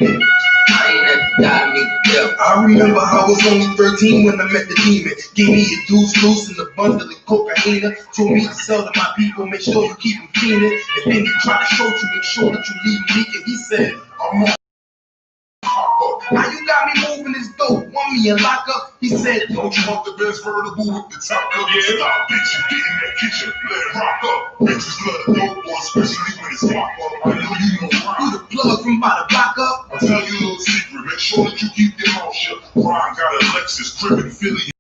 I ain't at the die to meet the devil. I remember I was only 13 when I met the demon. Gave me a deuce loose and a bundle of cocaine. Told me to sell to my people, make sure you keep them cleaning. If any try to show you, make sure that you leave them leaking. He said, I'm on. Now you got me moving this dope, want me in lockup? He said, don't you want the best vertical with the top up? Yeah, stop, bitch, you get in that kitchen, let it rock up. Bitches love the dope boy, especially when it's lock up. I know you know why. You the plug from by the block up? I'll tell you a little secret, make sure that you keep your mouth shut. Ron got a Lexus, crib in Philly.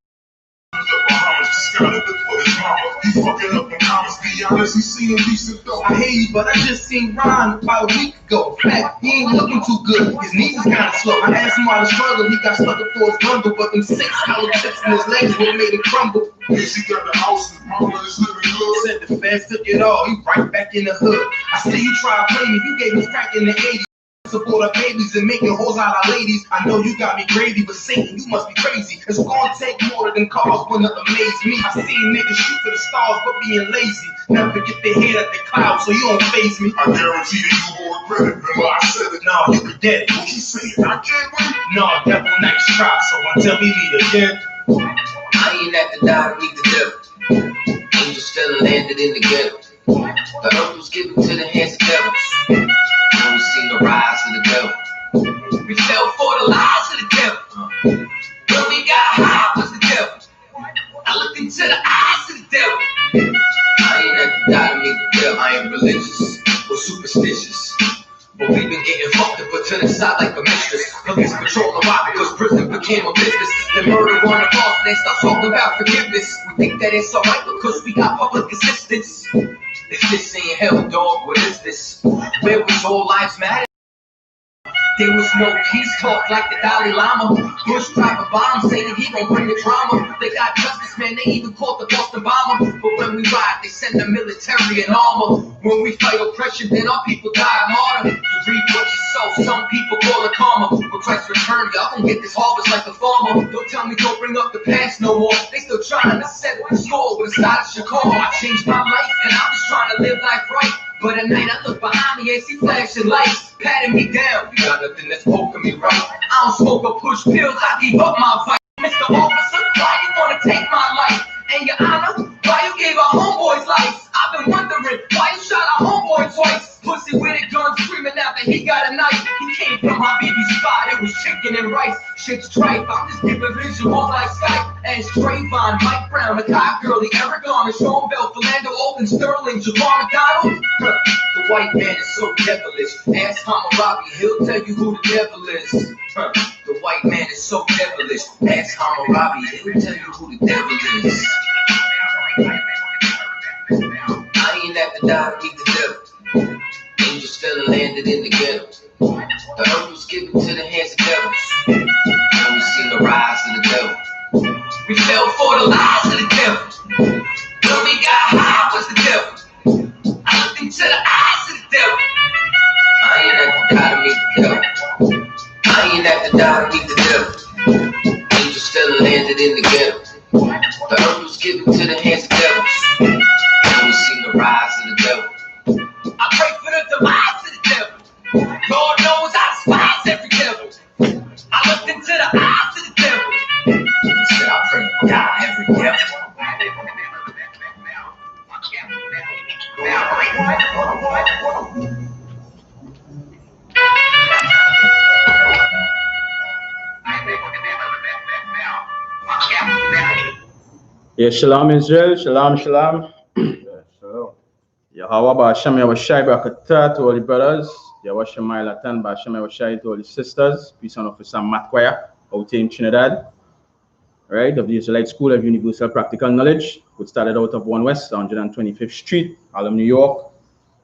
Just gotta look for his mama. He fucking up the comments, be honest, he seeing decent though. I hear you, but I just seen Ron about a week ago. Fact, he ain't looking too good. His knees is kinda slow. I asked him how to struggle, he got stuck up for his bundle, but them 6 hollow chips in his legs would made him crumble. Yes, he got the house, his mama is living good. Said the feds took it all, he right back in the hood. I see you try to play me, you gave me crack in the 80s. Support our babies and making hoes out of ladies. I know you got me gravy, but Satan, you must be crazy. It's gonna take more than cars when it amaze me. I seen niggas shoot for the stars, but being lazy. Never get their head at the clouds, so you don't faze me. I guarantee that you won't regret it. Remember I said it. No, you could dead it. What you saying? I can't wait. No, devil nice try, so until we meet again. I ain't at the die to meet the devil. Angels still landed in the ghetto. The earth was given to the hands of devils. Now we seen the rise of the devil. We fell for the lies of the devil. When we got high was the devil. I looked into the eyes of the devil. I ain't at the die to meet the devil. I ain't religious or superstitious, but we been getting fucked up to the side like a mistress. Police patrolling why? Because prison became a business. They murder on the cross and they start talking about forgiveness. We think that it's alright because we got public assistance. If this ain't hell, dog, what is this? Where was all lives matter? There was no peace talk like the Dalai Lama. Bush private bomb saying he gon' bring the drama. They got justice, man, they even caught the Boston bomber. But when we ride, they send the military in armor. When we fight oppression, then our people die a martyr. You reap what you sow, some people call it karma. When Christ return, y'all gon' get this harvest like the farmer. Don't tell me don't bring up the past no more. They still trying to settle the score with a side of Chicago. I changed my life and I'm just trying to live life right. But at night I look behind me and see flashing lights, patting me down. You got nothing that's poking me right. I don't smoke or push pills, I give up my fight. Mr. Officer, why you wanna take my life? And your honor, why you gave our homeboys life? I've been wondering why you shot our homeboy twice. Pussy with a gun screaming out that he got a knife. He came from my baby's spot, it was chicken and rice. Shit's tripe, I'm just giving visuals like Skype. As Trayvon, Mike Brown, Makai Gurley, Eric Garner, Sean Bell, Philando, Olden, Sterling, Javon McDonald. The white man is so devilish. Ask Hammurabi, he'll tell you who the devil is. The white man is so devilish. Ask Hammurabi, he'll tell you who the devil is. I ain't at the die to meet the devil. Angels fell and landed in the ghetto. The earth was given to the hands of devils. Now we seen the rise of the devil. We fell for the lies of the devil. When we got high was the devil. I looked into the eyes of the devil. I ain't at the die to meet the devil. I ain't at the die to meet the devil. Angels fell and landed in the ghetto. The earth was given to the hands of devils. Now we seen the rise of the devil. I pray for the demise of the devil. Lord knows I despise every devil. I looked into the eyes of the devil. He said I pray for God every devil. Yeah, Shalom Israel, Shalom, Shalom. Yahweh Ba'Hashem Yahushai B'Akatah to all the brothers. Yahushai Ma'ilatan Ba'Hashem Yahushai to all the sisters. Peace and officer Matt Choir out in Trinidad. Right, of the Israelite School of Universal Practical Knowledge, which started out of 1 West, 125th Street, Harlem, New York,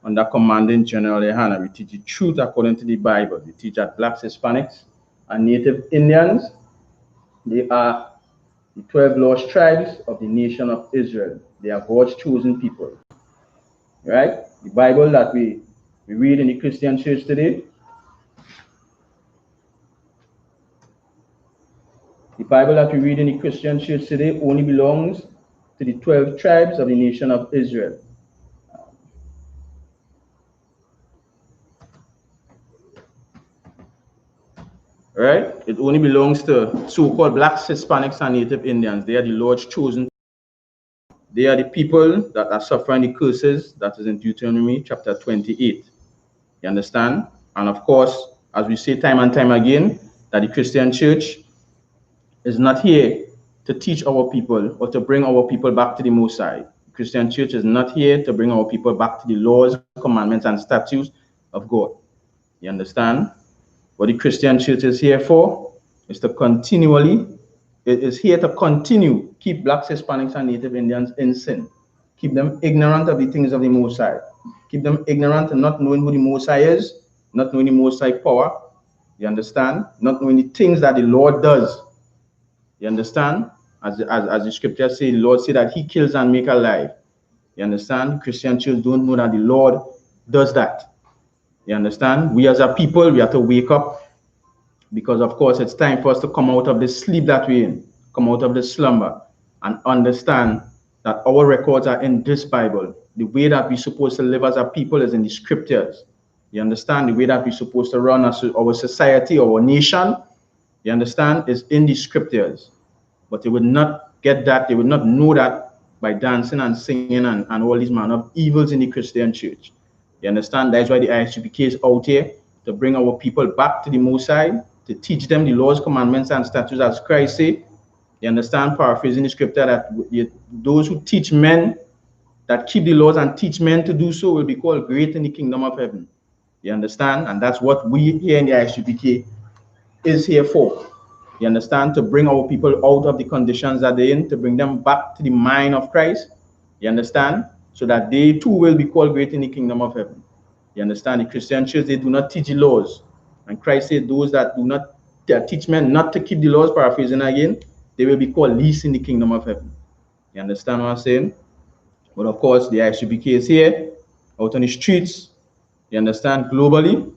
under commanding General GEN.YAHANNA. We teach the truth according to the Bible. We teach that blacks, Hispanics, and Native Indians, they are the 12 lost tribes of the nation of Israel. They are God's chosen people. Right? The Bible that we read in the Christian church today, only belongs to the 12 tribes of the nation of Israel. right? It only belongs to so-called blacks, Hispanics, and Native Indians. They are the Lord's chosen. They are the people that are suffering the curses that is in Deuteronomy chapter 28. You understand? And of course, as we say time and time again, that the Christian church is not here to teach our people or to bring our people back to the Most High. The Christian church is not here to bring our people back to the laws, commandments, and statutes of God. You understand? What the Christian church is here for is to continually, it is here to continue, keep blacks, Hispanics, and Native Indians in sin. Keep them ignorant of the things of the Most High. Keep them ignorant and not knowing who the Most High is, not knowing the Most High power. You understand? Not knowing the things that the Lord does. You understand? As the scripture says, the Lord said that he kills and make alive. You understand? Christian church don't know that the Lord does that. You understand? We as a people, we have to wake up, because of course it's time for us to come out of the sleep that we're in, come out of the slumber, and understand that our records are in this Bible. The way that we're supposed to live as a people is in the scriptures. You understand? The way that we're supposed to run our society, our nation, you understand, is in the scriptures. But they would not get that, they would not know that by dancing and singing and all these manner of evils in the Christian church. You understand? That's why the I.S.U.P.K is out here to bring our people back to the Most High, to teach them the laws, commandments, and statutes as Christ said. You understand? Paraphrasing the scripture, that those who teach men, that keep the laws and teach men to do so, will be called great in the kingdom of heaven. You understand? And that's what we here in the I.S.U.P.K is here for. You understand? To bring our people out of the conditions that they're in, to bring them back to the mind of Christ. You understand? So that they too will be called great in the kingdom of heaven. You understand? The Christian church, they do not teach the laws. And Christ said those that do not teach men not to keep the laws, paraphrasing again, they will be called least in the kingdom of heaven. You understand what I'm saying? But of course, the I.S.U.P.K is here, out on the streets, you understand, globally,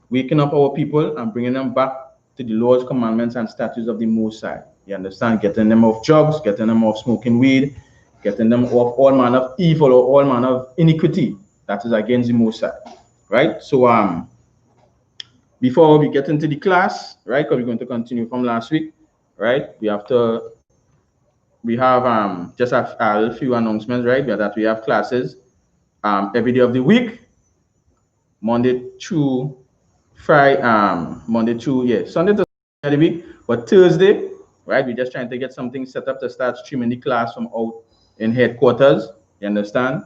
waking up our people and bringing them back to the laws, commandments, and statutes of the Most High. You understand? Getting them off drugs, getting them off smoking weed, getting them off all manner of evil or all manner of iniquity that is against the Most High. Right? So before we get into the class, right, because we're going to continue from last week, right, we have just a few announcements, right, that we have classes every day of the week, Monday through Friday, Sunday to the week, but Thursday, right, we're just trying to get something set up to start streaming the class from out in headquarters, you understand?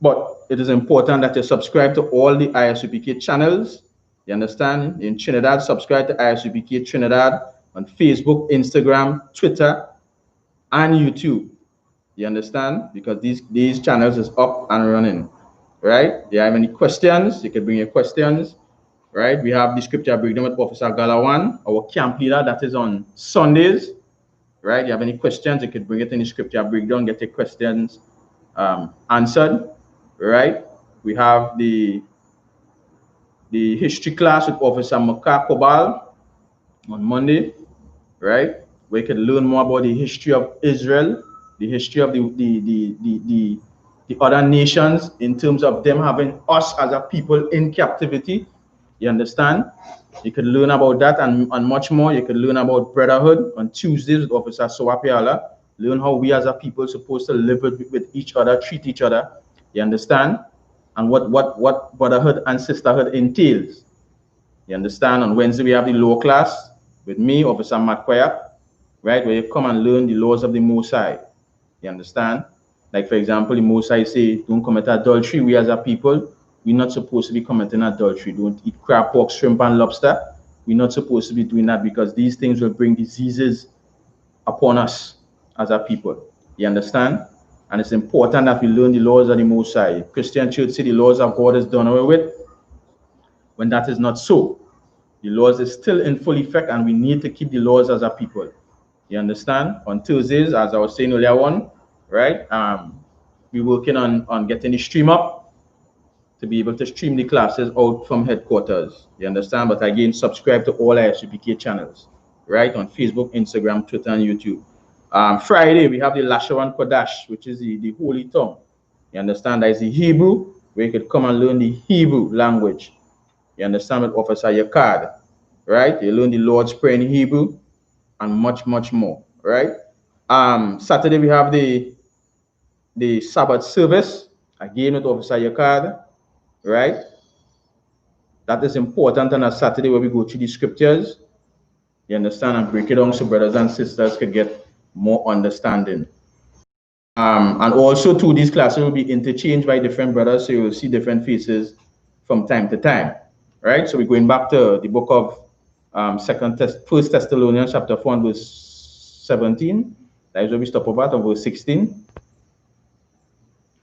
But it is important that you subscribe to all the I.S.U.P.K channels, you understand? In Trinidad, subscribe to I.S.U.P.K Trinidad on Facebook, Instagram, Twitter, and YouTube. You understand? Because these channels is up and running, right? If you have any questions, you can bring your questions, right? We have the scripture breakdown with Officer Galawan, our camp leader, that is on Sundays, right? If you have any questions, you can bring it in the scripture breakdown, get your questions answered, right? We have the history class with Officer Kobal on Monday, right? Where you can learn more about the history of Israel, the history of the other nations in terms of them having us as a people in captivity. You understand? You can learn about that and much more. You can learn about brotherhood on Tuesdays with Officer Sowapiala. Learn how we as a people are supposed to live with each other, treat each other. You understand? And what brotherhood and sisterhood entails. You understand? On Wednesday, we have the law class with me, Officer Matkwaya, right? Where you come and learn the laws of the Most High. You understand? Like, for example, the Most High say, don't commit adultery. We as a people, we're not supposed to be committing adultery. Don't eat crab, pork, shrimp, and lobster. We're not supposed to be doing that because these things will bring diseases upon us as a people. You understand? And it's important that we learn the laws of the Most High. Christian church say the laws of God is done away with, when that is not so. The laws is still in full effect, and we need to keep the laws as a people. You understand? On Tuesdays, as I was saying earlier on, right? We're working on getting the stream up to be able to stream the classes out from headquarters. You understand? But again, subscribe to all I.S.U.P.K channels, right? On Facebook, Instagram, Twitter, and YouTube. Friday, we have the Lashawan Kodash, which is the Holy Tongue. You understand? That is the Hebrew, where you could come and learn the Hebrew language. You understand? With Officer Yakad. right? You learn the Lord's Prayer in Hebrew, and much, much more, right? Saturday we have the Sabbath service, again with Officer Yakad, right? That is important on a Saturday where we go through the scriptures, you understand, and break it down so brothers and sisters can get more understanding. And also too, these classes will be interchanged by different brothers, so you will see different faces from time to time, right? So we're going back to the book of First Thessalonians chapter 4 and verse 17. That is where we stop over at verse 16,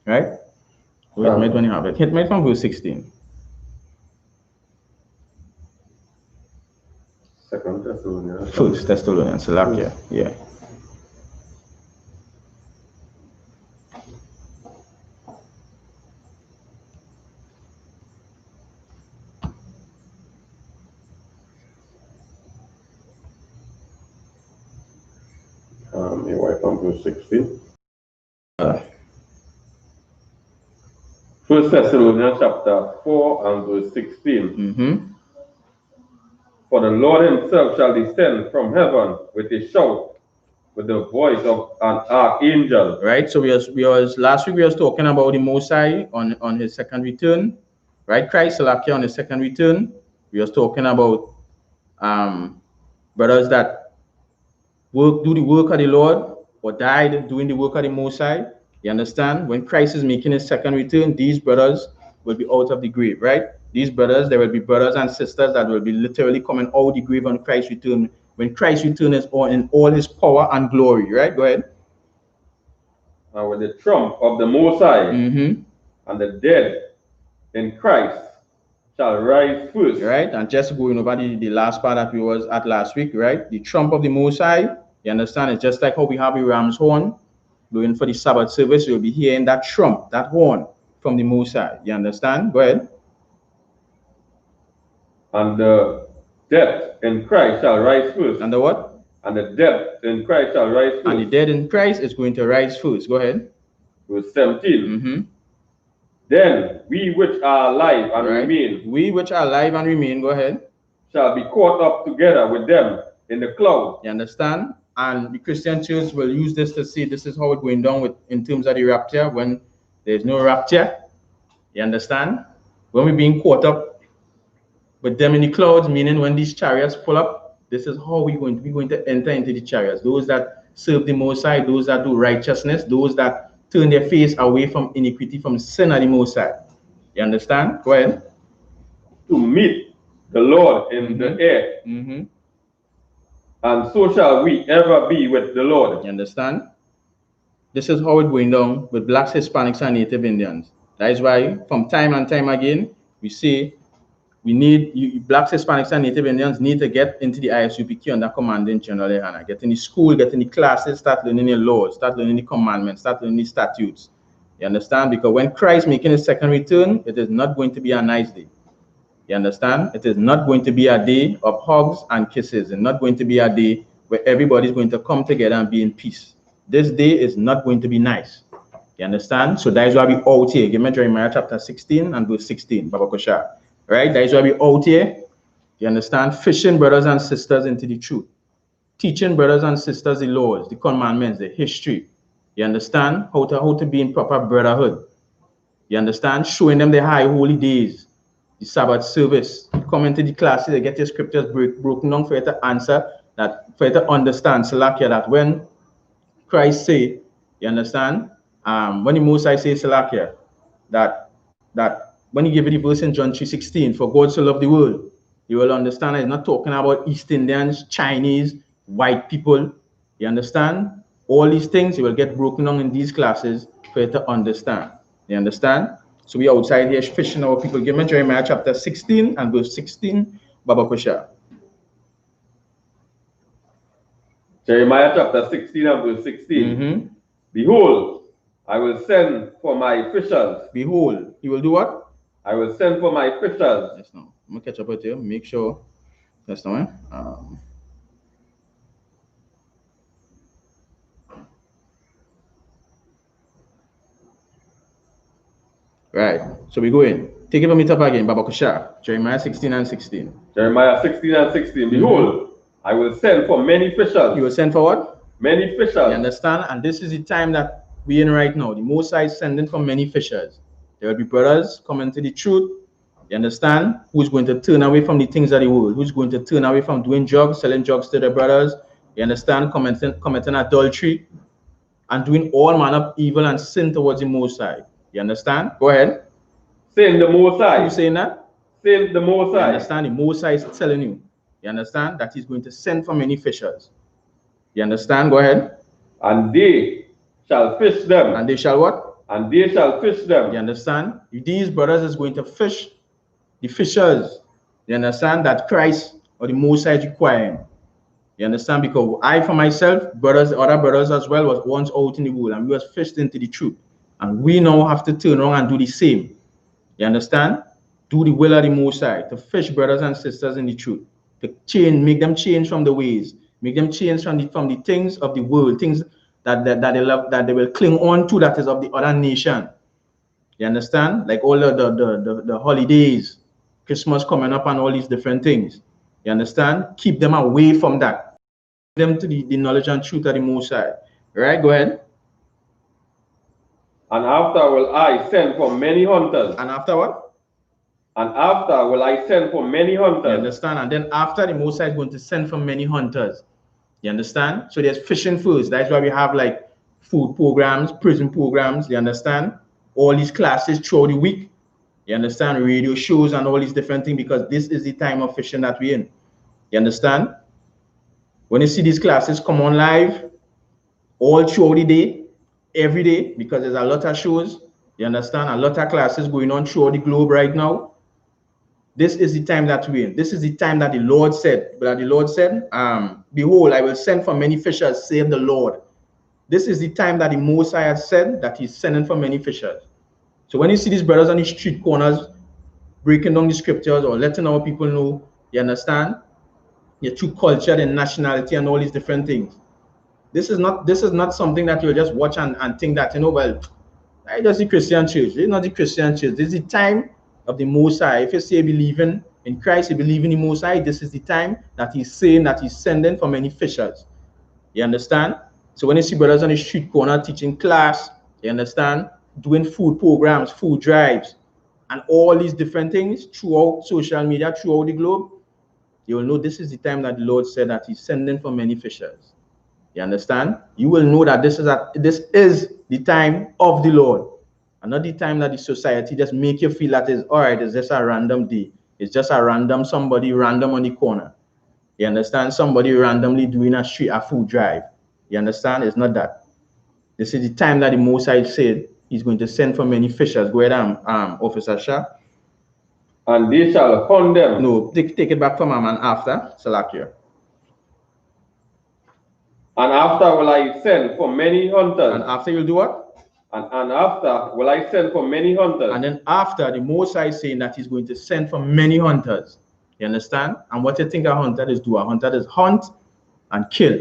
right? Wait, mate, when you have it, hit me from verse 16. Second Thessalonians. First Thessalonians, Salakia, yeah. Your wife on verse 16. First Thessalonians chapter 4 and verse 16. For the Lord himself shall descend from heaven with a shout, with the voice of an archangel. Right. So last week we was talking about the Mosai on his second return, right? Christ Salakia on his second return. We was talking about brothers that do the work of the Lord or died doing the work of the Mosai. You understand? When Christ is making his second return, these brothers will be out of the grave, right? These brothers, there will be brothers and sisters that will be literally coming out of the grave on Christ's return. When Christ's return is in all his power and glory, right? Go ahead. And with the trump of the Most High, and the dead in Christ shall rise first. Right, and just going over the last part that we was at last week, right? The trump of the Most High, you understand? It's just like how we have a ram's horn going for the Sabbath service. You'll be hearing that trump, that horn from the Most High. You understand? Go ahead. And the dead in Christ shall rise first. And the what? And the dead in Christ shall rise first. And the dead in Christ is going to rise first. Go ahead. Verse 17. Then we which are alive and remain. We which are alive and remain, go ahead. Shall be caught up together with them in the cloud. You understand? And the Christian church will use this to say this is how it's going down in terms of the rapture when there's no rapture. You understand? When we're being caught up with them in the clouds, meaning when these chariots pull up, this is how we're going to enter into the chariots. Those that serve the Most High, those that do righteousness, those that turn their face away from iniquity, from sin of the Most High. You understand? Go ahead. To meet the Lord in the air. And so shall we ever be with the Lord. You understand? This is how it's going down with blacks, Hispanics, and Native Indians. That is why, from time and time again, we say we need blacks, Hispanics, and Native Indians need to get into the I.S.U.P.K under commanding General YAHANNA. Get in the school, get in the classes, start learning the laws, start learning the commandments, start learning the statutes. You understand? Because when Christ making his second return, it is not going to be a nice day. You understand? It is not going to be a day of hugs and kisses, and not going to be a day where everybody's going to come together and be in peace. This day is not going to be nice. You understand? So that is why we out here. Give me Jeremiah chapter 16 and verse 16, Baba Kosha. Right? That is why we out here. You understand? Fishing brothers and sisters into the truth. Teaching brothers and sisters the laws, the commandments, the history. You understand? How to be in proper brotherhood. You understand? Showing them the high holy days, the Sabbath service. You come into the classes, they get your scriptures broken down for you to answer, that for you to understand, Salakia, that when Christ say, you understand? When the Most High say, Salakia, that when he gave you the verse in John 3:16, for God so loved the world, you will understand he's not talking about East Indians, Chinese, white people. You understand? All these things you will get broken down in these classes for you to understand. You understand? So we outside here fishing our people. Give me Jeremiah chapter 16 and verse 16, Baba Kosha. Jeremiah chapter 16 and verse 16. Behold, I will send for my officials. Behold, he will do what? I will send for my officials. Yes, no. I'm gonna catch up with you. Make sure. That's no. Right. So we go in. Take it from the top again, Baba Kusha. Jeremiah 16 and 16. Jeremiah 16 and 16. Behold, I will send for many fishers. You will send for what? Many fishers. You understand? And this is the time that we're in right now. The Most High is sending for many fishers. There will be brothers coming to the truth. You understand? Who's going to turn away from the things of the world? Who's going to turn away from doing drugs, selling drugs to their brothers? You understand? Committing adultery and doing all manner of evil and sin towards the Most High. You understand? Go ahead. Sin the Most High. Who's saying that? Sin the Most High. You understand? The Most High is telling you. You understand? That he's going to send for many fishers. You understand? Go ahead. And they shall fish them. And they shall what? And they shall fish them. You understand? These brothers is going to fish the fishers. You understand? That Christ or the Most High is requiring. You understand? Because I, for myself, brothers, other brothers as well, was once out in the world and we was fished into the truth. And we now have to turn around and do the same. You understand? Do the will of the Most High, to fish brothers and sisters in the truth, to change, make them change from the ways, make them change from the things of the world, things that they love, that they will cling on to, that is of the other nation. You understand? Like all the holidays, Christmas coming up and all these different things. You understand? Keep them away from that. Keep them to the knowledge and truth of the Most High. Right? Go ahead. And after will I send for many hunters. And after what? And after will I send for many hunters. You understand? And then after, the Most High is going to send for many hunters. You understand? So there's fishing first. That's why we have like food programs, prison programs. You understand? All these classes throughout the week. You understand? Radio shows and all these different things, because this is the time of fishing that we're in. You understand? When you see these classes come on live all throughout the day, every day, because there's a lot of shows. You understand? A lot of classes going on throughout the globe right now. This is the time that we're in. This is the time that the Lord said. But the Lord said, behold, I will send for many fishers, save the Lord. This is the time that the Most High has said that he's sending for many fishers. So when you see these brothers on the street corners breaking down the scriptures or letting our people know, you understand, your true culture and nationality and all these different things. This is not something that you'll just watch and think that, you know, well, I just the Christian church. This is not the Christian church. This is the time of the Most High. If you say believing in Christ, you believe in the Most High, this is the time that he's saying that he's sending for many fishers. You understand? So when you see brothers on the street corner teaching class, you understand, doing food programs, food drives, and all these different things throughout social media, throughout the globe, you will know this is the time that the Lord said that he's sending for many fishers. You understand? You will know that this is the time of the Lord. And not the time that the society just make you feel that is all right, it's just a random day. It's just a random somebody random on the corner. You understand? Somebody randomly doing a food drive. You understand? It's not that. This is the time that the Most High said he's going to send for many fishers. Go ahead, Officer Shah. And they shall hunt them. No, take it back from and after. Salakia. And after will I send for many hunters. And after you'll do what? And after will I send for many hunters. And then after, the Most High is saying that he's going to send for many hunters. You understand? And what you think a hunter is do? A hunter is hunt and kill.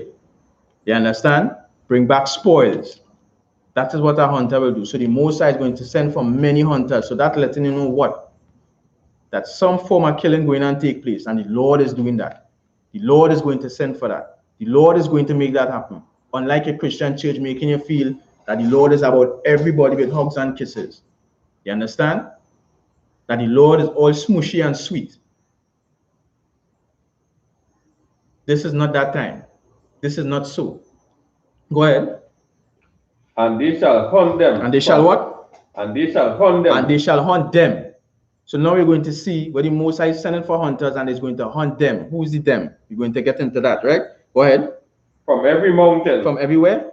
You understand? Bring back spoils. That is what a hunter will do. So the Most High is going to send for many hunters. So that's letting you know what? That some form of killing going on take place. And the Lord is doing that. The Lord is going to send for that. The Lord is going to make that happen. Unlike a Christian church making you feel that the Lord is about everybody with hugs and kisses. You understand? That the Lord is all smushy and sweet. This is not that time. This is not so. Go ahead. And they shall hunt them. And they shall what? And they shall hunt them. And they shall hunt them. So now we're going to see where the Most High is sending for hunters and is going to hunt them. Who is the them? We're going to get into that, right? Go ahead. From every mountain. From everywhere?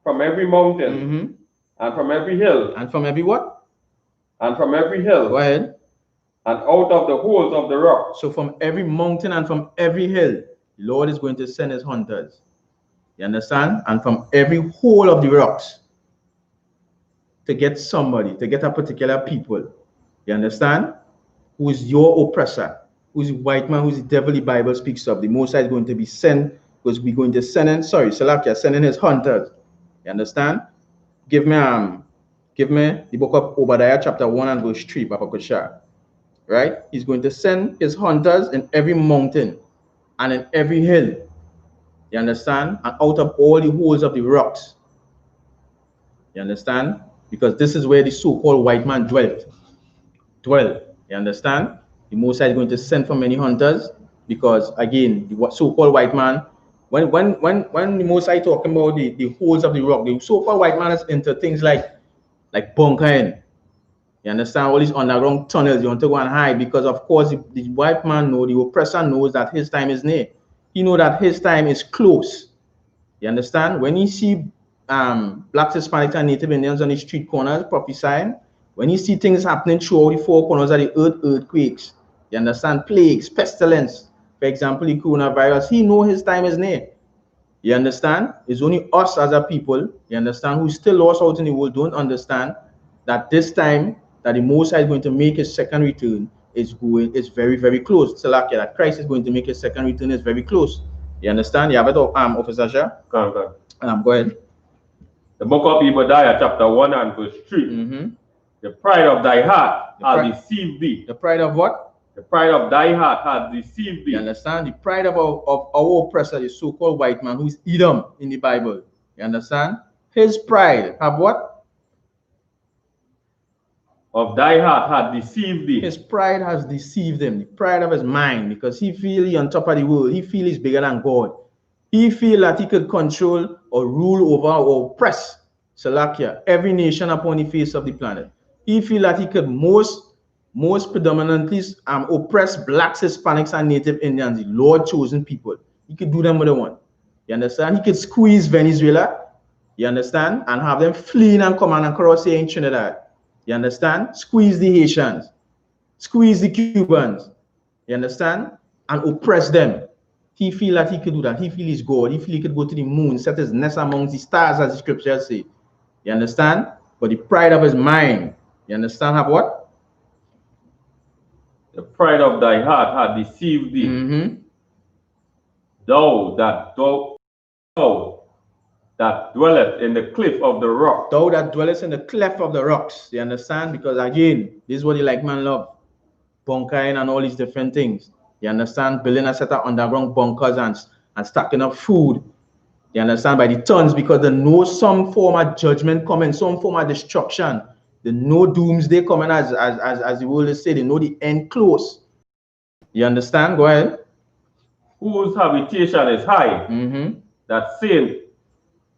From every mountain. And from every hill. And from every what? And from every hill. Go ahead. And out of the holes of the rock. So from every mountain and from every hill, the Lord is going to send his hunters. You understand? And from every hole of the rocks to get somebody, to get a particular people. You understand? Who is your oppressor? Who's the white man? Who's the devil the Bible speaks of? The Most High is going to be sent, because we're going to send in, Salakia, sending his hunters. You understand? Give me the book of Obadiah chapter 1 and verse 3, Baba Kusha. right? He's going to send his hunters in every mountain and in every hill. You understand? And out of all the holes of the rocks. You understand? Because this is where the so-called white man dwelt. You understand? The Most High is going to send for many hunters because, again, the so-called white man, when the Most High talking about the holes of the rock, the so-called white man is into things like bunkering. You understand? All these underground tunnels, you want to go and hide because, of course, the white man knows, the oppressor knows that his time is near. He knows that his time is close. You understand? When you see blacks, Hispanics, and Native Indians on the street corners prophesying, when you see things happening throughout the four corners of the earth, earthquakes, you understand? Plagues, pestilence, for example, the coronavirus, he knows his time is near. You understand? It's only us as a people, you understand, who still lost out in the world, don't understand that this time that the Most High is going to make his second return is very, very close. So like that Christ is going to make his second return is very close. You understand? You have it, Officer Shah? Go ahead. The book of Obadiah, chapter 1 and verse 3. The pride of thy heart has deceived thee. The pride of what? The pride of thy heart has deceived thee. You understand? The pride of our oppressor, the so-called white man, who is Edom in the Bible. You understand? His pride have what? Of thy heart hath deceived thee. His pride has deceived him. The pride of his mind, because he feel he on top of the world. He feel he's bigger than God. He feel that he could control or rule over or oppress Salakia, every nation upon the face of the planet. He feel that he could most predominantly oppress blacks, Hispanics, and Native Indians, the Lord chosen people. He could do them with the one. You understand? He could squeeze Venezuela, you understand, and have them fleeing and coming across here in Trinidad. You understand? Squeeze the Haitians, squeeze the Cubans, you understand? And oppress them. He feel that he could do that. He feel he's God. He feel he could go to the moon, set his nest amongst the stars, as the scriptures say. You understand? But the pride of his mind, you understand, have what? The pride of thy heart hath deceived thee. Thou that dwelleth in the cliff of the rock. Thou that dwellest in the cleft of the rocks. You understand? Because again, this is what the like man love. Bunkering and all these different things. You understand? Building a set of underground bunkers and stacking up food. You understand? By the tons, because they know some form of judgment coming, some form of destruction. They know doomsday coming, as the world is saying. They know the end close. You understand? Go ahead. Whose habitation is high, that saith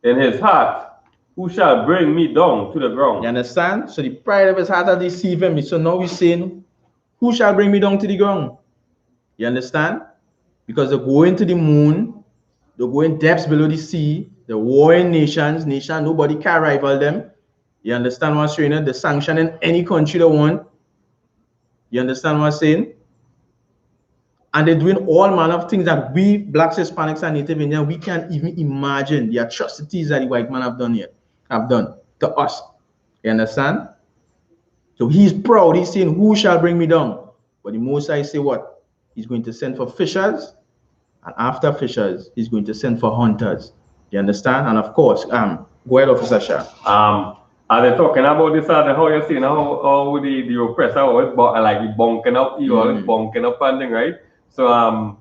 in his heart, who shall bring me down to the ground? You understand? So the pride of his heart has deceived him. So now he's saying, who shall bring me down to the ground? You understand? Because they go into the moon, they go in depths below the sea, the warring nations, nobody can rival them. You understand what I'm saying? They sanction in any country they want. You understand what I'm saying? And they're doing all manner of things that we, blacks, Hispanics, and Native Indians, we can't even imagine the atrocities that the white man have done to us. You understand? So he's proud. He's saying, who shall bring me down? But the Most High say what? He's going to send for fishers, and after fishers, he's going to send for hunters. You understand? And of course, go ahead, Officer Shah. As they're talking about this, how you're seeing how the oppressor always like bunking up, always bunking up and thing, right? So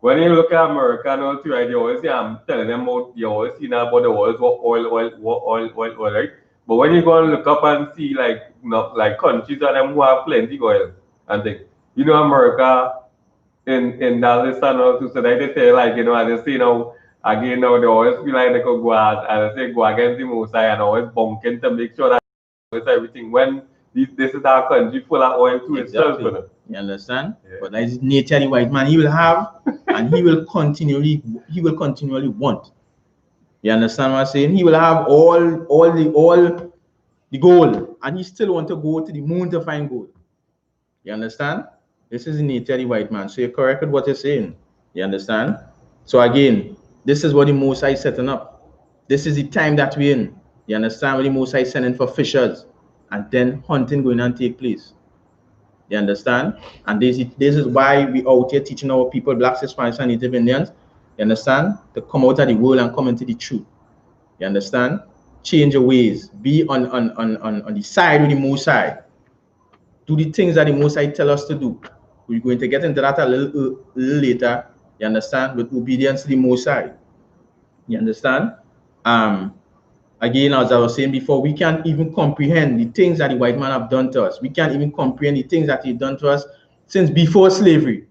when you look at America and all too, right, you always see telling them about, you always see now about the oil, right? But when you go and look up and see like countries and them who have plenty oil and things, you know, America in Dallas and all too, so they say like, you know, as they say now, again now they always feel like they could go out, as I say, go against the Most High and always bunking to make sure that everything when this is our country full of oil too itself. You understand? Yeah. But that is nature the white man he will have and he will continually want. You understand what I'm saying? He will have all the gold and he still want to go to the moon to find gold. You understand? This is the nature of the white man. So you're correct with what you're saying. You understand? So again, this is what the Most High is setting up. This is the time that we're in. You understand what the Most High is sending for fishers and then hunting going on take place. You understand? And this is why we out here teaching our people, blacks, Hispanics, and Native Indians, you understand? To come out of the world and come into the truth. You understand? Change your ways. Be on the side with the Most High. do the things that the Most High tell us to do. We're going to get into that a little later, you understand, with obedience to the Most High. You understand? Again, as I was saying before, we can't even comprehend the things that the white man have done to us. We can't even comprehend the things that he's done to us since before slavery.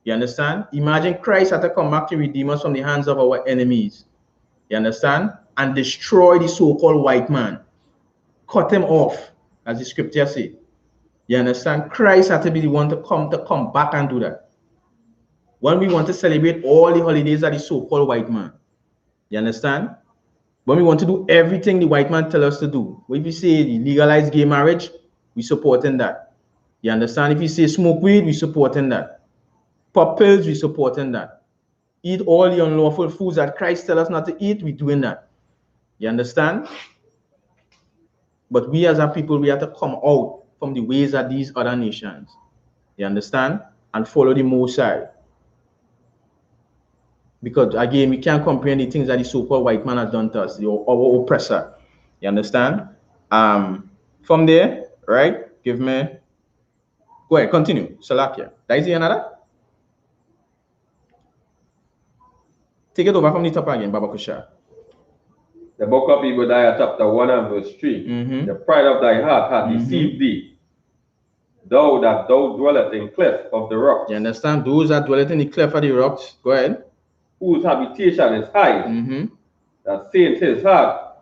You understand? Imagine Christ had to come back to redeem us from the hands of our enemies. You understand? And destroy the so-called white man. Cut him off, as the scripture says. You understand? Christ had to be the one to come back and do that. When we want to celebrate all the holidays of the so-called white man. You understand? When we want to do everything the white man tell us to do. If you say legalize gay marriage, we supporting that. You understand? If you say smoke weed, we supporting that. Pop pills, we supporting that. Eat all the unlawful foods that Christ tell us not to eat, we doing that. You understand? But we as a people, we have to come out from the ways of these other nations. You understand? And follow the Most High. Because again, we can't comprehend the things that the so-called white man has done to us, our oppressor. You understand? From there, right? Give me. Go ahead, continue. Salakia. That is the another. Take it over from the top again, Baba Kusha. The book of Obadiah, chapter 1 and verse 3. The pride of thy heart hath deceived thee. Thou dwellest in cleft of the rocks. You understand? Those that dwelleth in the cleft of the rocks. Go ahead. Whose habitation is high. That say in his heart,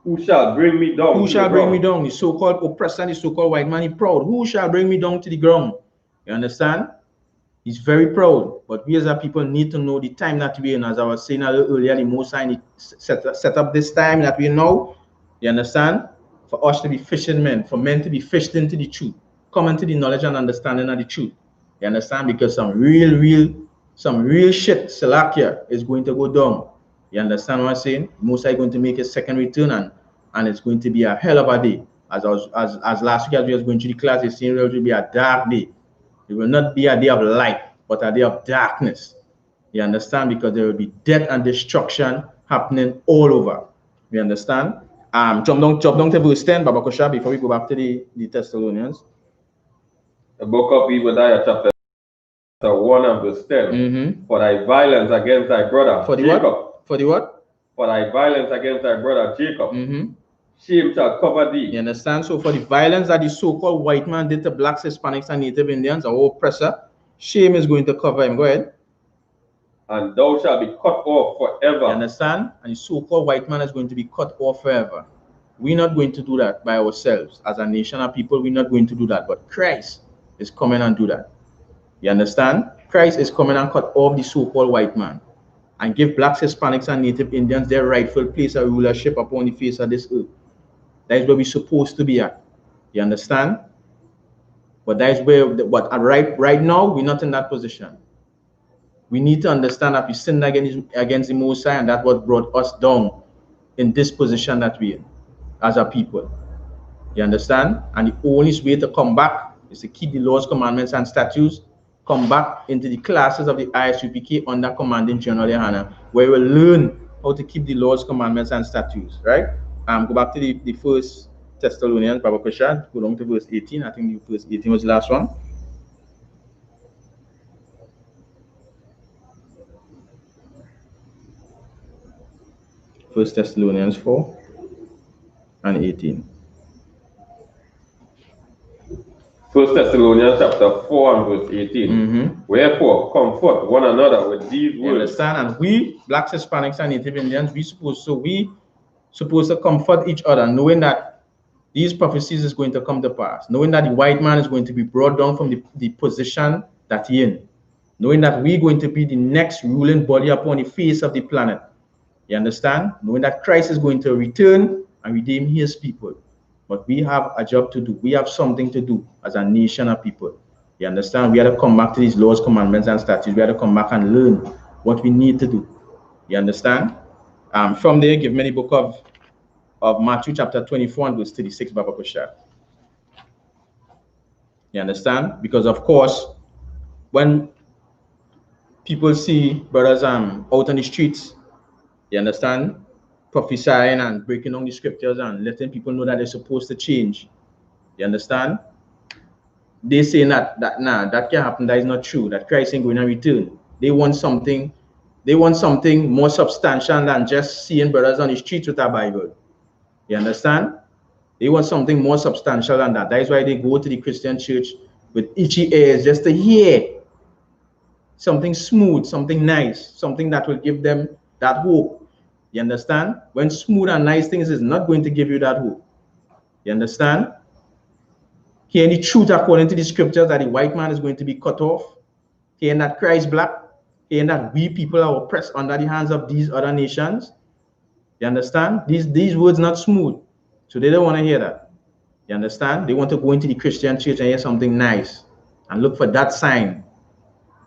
who shall bring me down? Who shall bring me down? The so-called oppressor, the so-called white man, he's proud. Who shall bring me down to the ground? You understand? He's very proud. But we as a people need to know the time that we're in. As I was saying a little earlier, the Most High set up this time that we know. You understand? For us to be fishermen, for men to be fished into the truth. Come into the knowledge and understanding of the truth. You understand? Because some real shit, Salakia, is going to go down. You understand what I'm saying? Most High going to make his second return, and it's going to be a hell of a day. As last week as we was going to the class, it's saying it will be a dark day. It will not be a day of light, but a day of darkness. You understand? Because there will be death and destruction happening all over. You understand? Jump down to verse 10, Baba Kosha, before we go back to the Thessalonians. The book of Obadiah, chapter 1 and verse 10. For thy violence against thy brother For the Jacob. what? For the what? For thy violence against thy brother Jacob. Shame shall cover thee. You understand? So for the violence that the so-called white man did to blacks, Hispanics, and Native Indians, our oppressor, shame is going to cover him. Go ahead. And thou shalt be cut off forever. You understand? And the so-called white man is going to be cut off forever. We're not going to do that by ourselves. As a nation of people, we're not going to do that. But Christ is coming and do that. You understand? Christ is coming and cut off the so-called white man and give blacks, Hispanics, and Native Indians their rightful place of rulership upon the face of this earth. That is where we're supposed to be at. You understand? But that is where, right now, we're not in that position. We need to understand that we sinned against the Most High, and that's what brought us down in this position that we're in as a people. You understand? And the only way to come back is to keep the laws, commandments, and statutes, come back into the classes of the I.S.U.P.K under commanding GEN.YAHANNA, where we learn how to keep the laws, commandments, and statutes, right? Go back to the first Thessalonians, Baba Kushan, go down to verse 18. I think the verse 18 was the last one. First Thessalonians 4 and 18. First Thessalonians chapter 4 and verse 18. Wherefore, comfort one another with these words. You understand? And we, blacks, Hispanics, and Native Indians, we supposed to comfort each other, knowing that these prophecies is going to come to pass, knowing that the white man is going to be brought down from the position that he's in, knowing that we're going to be the next ruling body upon the face of the planet. You understand? Knowing that Christ is going to return and redeem his people. But we have a job to do. We have something to do as a nation of people. You understand? We have to come back to these laws, commandments, and statutes. We have to come back and learn what we need to do. You understand? From there, give me the book of Matthew chapter 24 and verse 36, Baba Kusha. You understand? Because of course, when people see brothers out on the streets, you understand, prophesying and breaking down the scriptures and letting people know that they're supposed to change. You understand? they say that that can't happen. That is not true. That Christ ain't going to return. They want something more substantial than just seeing brothers on the streets with a Bible. You understand? They want something more substantial than that. That is why they go to the Christian church with itchy ears just to hear something smooth, something nice, something that will give them that hope. You understand? When smooth and nice things is not going to give you that hope. You understand? Hearing the truth according to the scriptures that the white man is going to be cut off, hearing that Christ black, hearing that we people are oppressed under the hands of these other nations. You understand? These words not smooth. So they don't want to hear that. You understand? They want to go into the Christian church and hear something nice and look for that sign.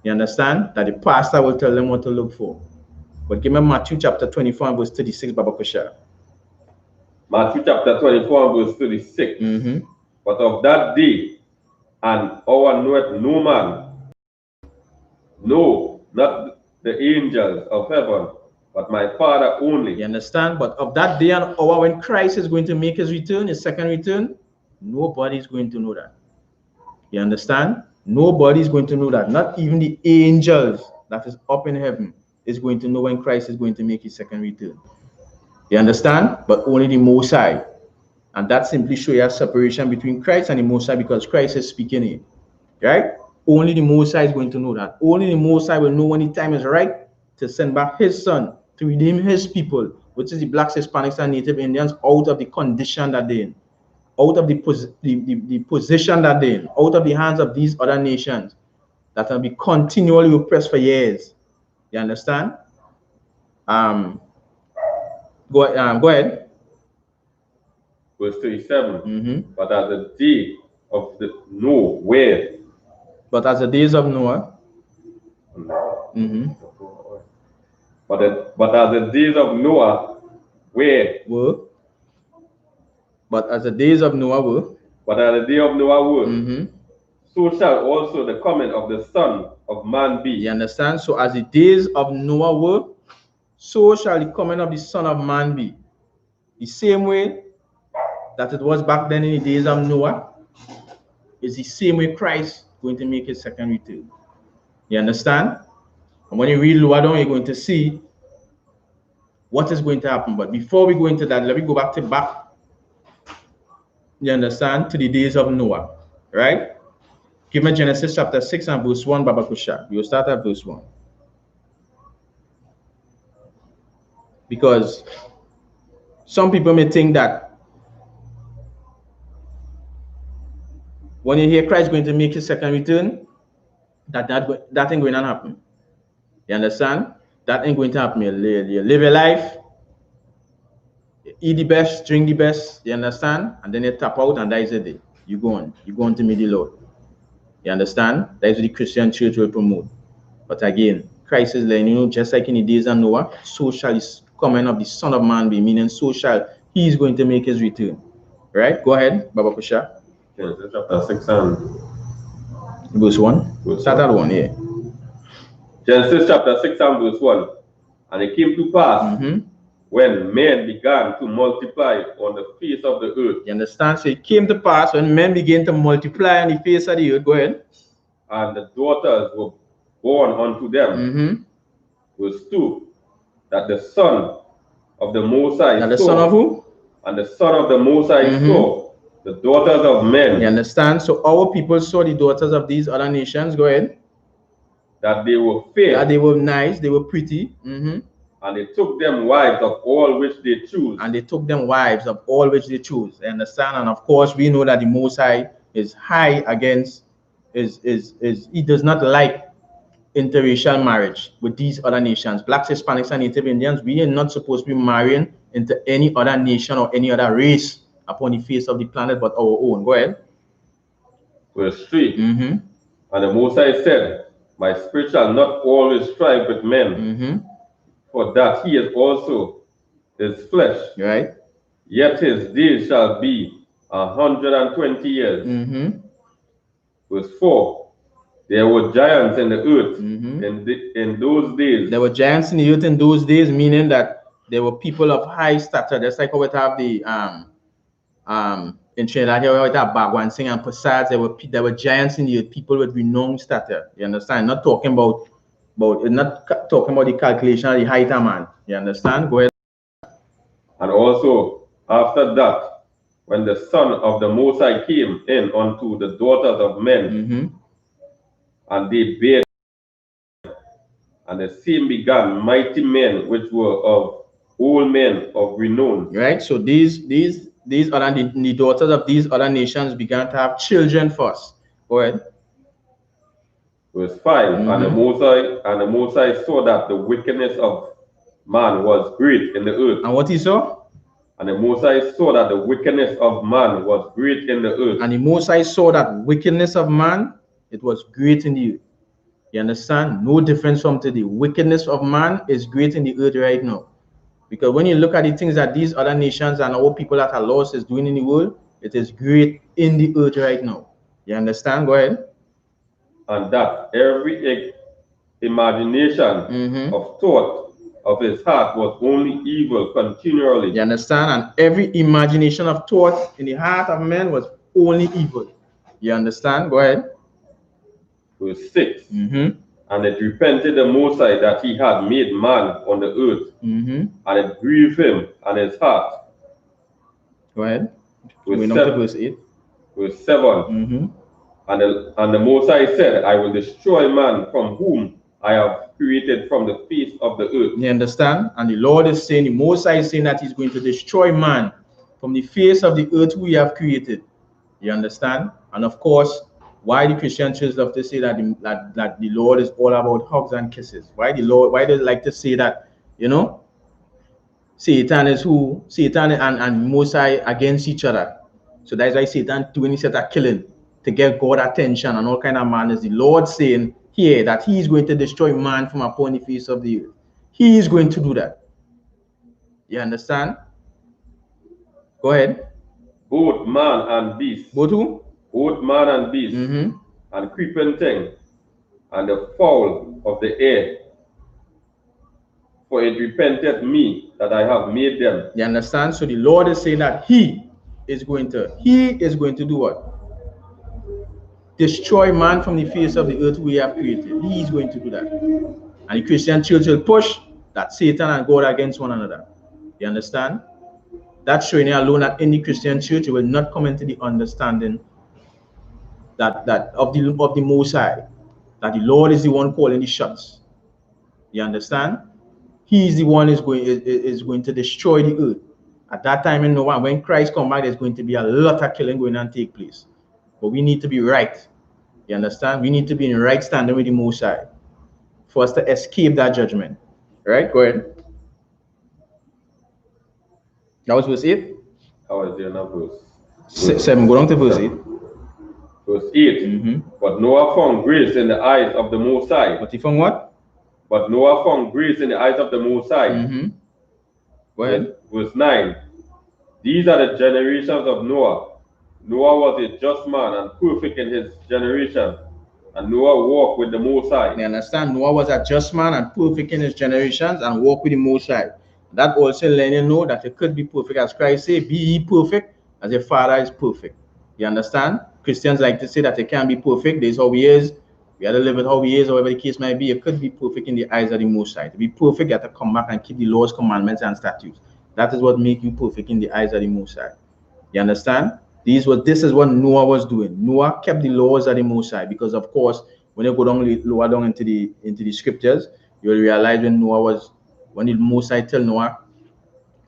You understand? That the pastor will tell them what to look for. But give me Matthew chapter 24 and verse 36, Baba Kusha. Matthew chapter 24 and verse 36. But of that day and hour knoweth no man, no, not the angels of heaven, but my Father only. You understand? But of that day and hour when Christ is going to make his return, his second return, nobody is going to know that. You understand? Nobody is going to know that. Not even the angels that is up in heaven is going to know when Christ is going to make his second return. You understand? But only the Most High. And that simply shows you a separation between Christ and the Most High, because Christ is speaking here. Right? Only the Most High is going to know that. Only the Most High will know when the time is right to send back his son to redeem his people, which is the blacks, Hispanics, and Native Indians, out of the condition that they're in, out of the position that they're in, out of the hands of these other nations that will be continually oppressed for years. You understand? Go ahead. Verse 37. But as the day of the Noah, where? But as the days of Noah. But as the days of Noah were. But as the days of Noah were. But as the day of Noah were. So shall also the coming of the Son of Man be. You understand? So as the days of Noah were, so shall the coming of the Son of Man be. The same way that it was back then in the days of Noah is the same way Christ going to make his second return. You understand? And when you read lower down, you're going to see what is going to happen. But before we go into that, let me go back, you understand, to the days of Noah, right? Give me Genesis chapter 6 and verse 1, Baba Kusha. You'll start at verse 1. Because some people may think that when you hear Christ going to make his second return, that ain't going to happen. You understand? That ain't going to happen. You live your life, you eat the best, drink the best, you understand? And then you tap out, and that is the day. You go on to meet the Lord. You understand? That is what the Christian church will promote. But again, Christ is letting you know, just like in the days of Noah, so shall the coming of the Son of Man be, meaning so shall he is going to make his return. Right? Go ahead, Baba Kusha. Genesis chapter 6 and verse 1. Start at 1, yeah. Genesis chapter 6 and verse 1. And it came to pass when men began to multiply on the face of the earth. You understand? So it came to pass when men began to multiply on the face of the earth. Go ahead. And the daughters were born unto them. Verse 2. That the Son of the Most High saw. The Son of who? And the Son of the Most High saw the daughters of men. You understand? So our people saw the daughters of these other nations. Go ahead. That they were fair. That they were nice. They were pretty. And they took them wives of all which they choose. And they took them wives of all which they choose. You understand? And of course, we know that the Most High is high against, he does not like interracial marriage with these other nations. Blacks, Hispanics, and Native Indians, we are not supposed to be marrying into any other nation or any other race upon the face of the planet but our own. Go ahead. Verse 3. And the Most High said, my spirit shall not always strive with men, for that he is also his flesh. Right. Yet his days shall be 120 years. Verse 4. There were giants in the earth in those days. There were giants in the earth in those days, meaning that there were people of high stature. Just like how we have the in Trinidad here, we have Bagwansing and Passage. There were giants in the earth, people with renowned stature. You understand? Not talking about the calculation of the height of man. You understand? Go ahead. And also, after that, when the Son of the Most High came in unto the daughters of men, and they bare, and the same began mighty men which were of old men of renown. Right? So these other the daughters of these other nations began to have children first. Go ahead. Verse 5, and the Most High saw that the wickedness of man was great in the earth. And what he saw? And the Most High saw that the wickedness of man was great in the earth. And the Most High saw that wickedness of man, it was great in the earth. You understand? No difference from today. Wickedness of man is great in the earth right now. Because when you look at the things that these other nations and our people that are lost is doing in the world, it is great in the earth right now. You understand? Go ahead. And that every imagination of thought of his heart was only evil continually. You understand? And every imagination of thought in the heart of man was only evil. You understand? Go ahead. Verse 6. And it repented the Most High that he had made man on the earth, and it grieved him and his heart. Go ahead. Verse 8. Verse 7. And the Most High said, I will destroy man from whom I have created from the face of the earth. You understand? And the Lord is saying, the Most High is saying that he's going to destroy man from the face of the earth who we have created. You understand? And of course, why the Christian church love to say that the Lord is all about hugs and kisses? Why they like to say that, you know, Satan and Most High against each other. So that's why Satan doing his killing to get God attention and all kind of manners. The Lord saying here that he is going to destroy man from upon the face of the earth. He is going to do that. You understand? Go ahead. Both man and beast. Both who? Both man and beast, and creeping thing, and the fowl of the air. For it repenteth me that I have made them. You understand? So the Lord is saying that he is going to do what? Destroy man from the face of the earth we have created. He is going to do that. And the Christian church will push that Satan and God against one another. You understand? That's showing you alone that in the Christian church you will not come into the understanding that of the Most High, that the Lord is the one calling the shots. You understand? He is the one is going to destroy the earth. At that time in Noah, when Christ comes back, there's going to be a lot of killing going on take place. But we need to be right. You understand? We need to be in right standing with the Most High for us to escape that judgment. Right? Go ahead. That was verse 8. How is there not verse 7? Go down to verse 8. Verse 8. But Noah found grace in the eyes of the Most High. But he found what? But Noah found grace in the eyes of the Most High. Go ahead. Verse 9. These are the generations of Noah. Noah was a just man and perfect in his generation. And Noah walked with the Most High. You understand? Noah was a just man and perfect in his generations and walked with the Most High. That also letting you know that you could be perfect. As Christ said, be ye perfect as your Father is perfect. You understand? Christians like to say that they can't be perfect. This is how he is. We have to live with how he is, however the case might be. You could be perfect in the eyes of the Most High. To be perfect, you have to come back and keep the laws, commandments, and statutes. That is what makes you perfect in the eyes of the Most High. You understand? This is what Noah was doing. Noah kept the laws of the Most High, because of course, when you go down lower down into the scriptures, you will realize when the Most High told Noah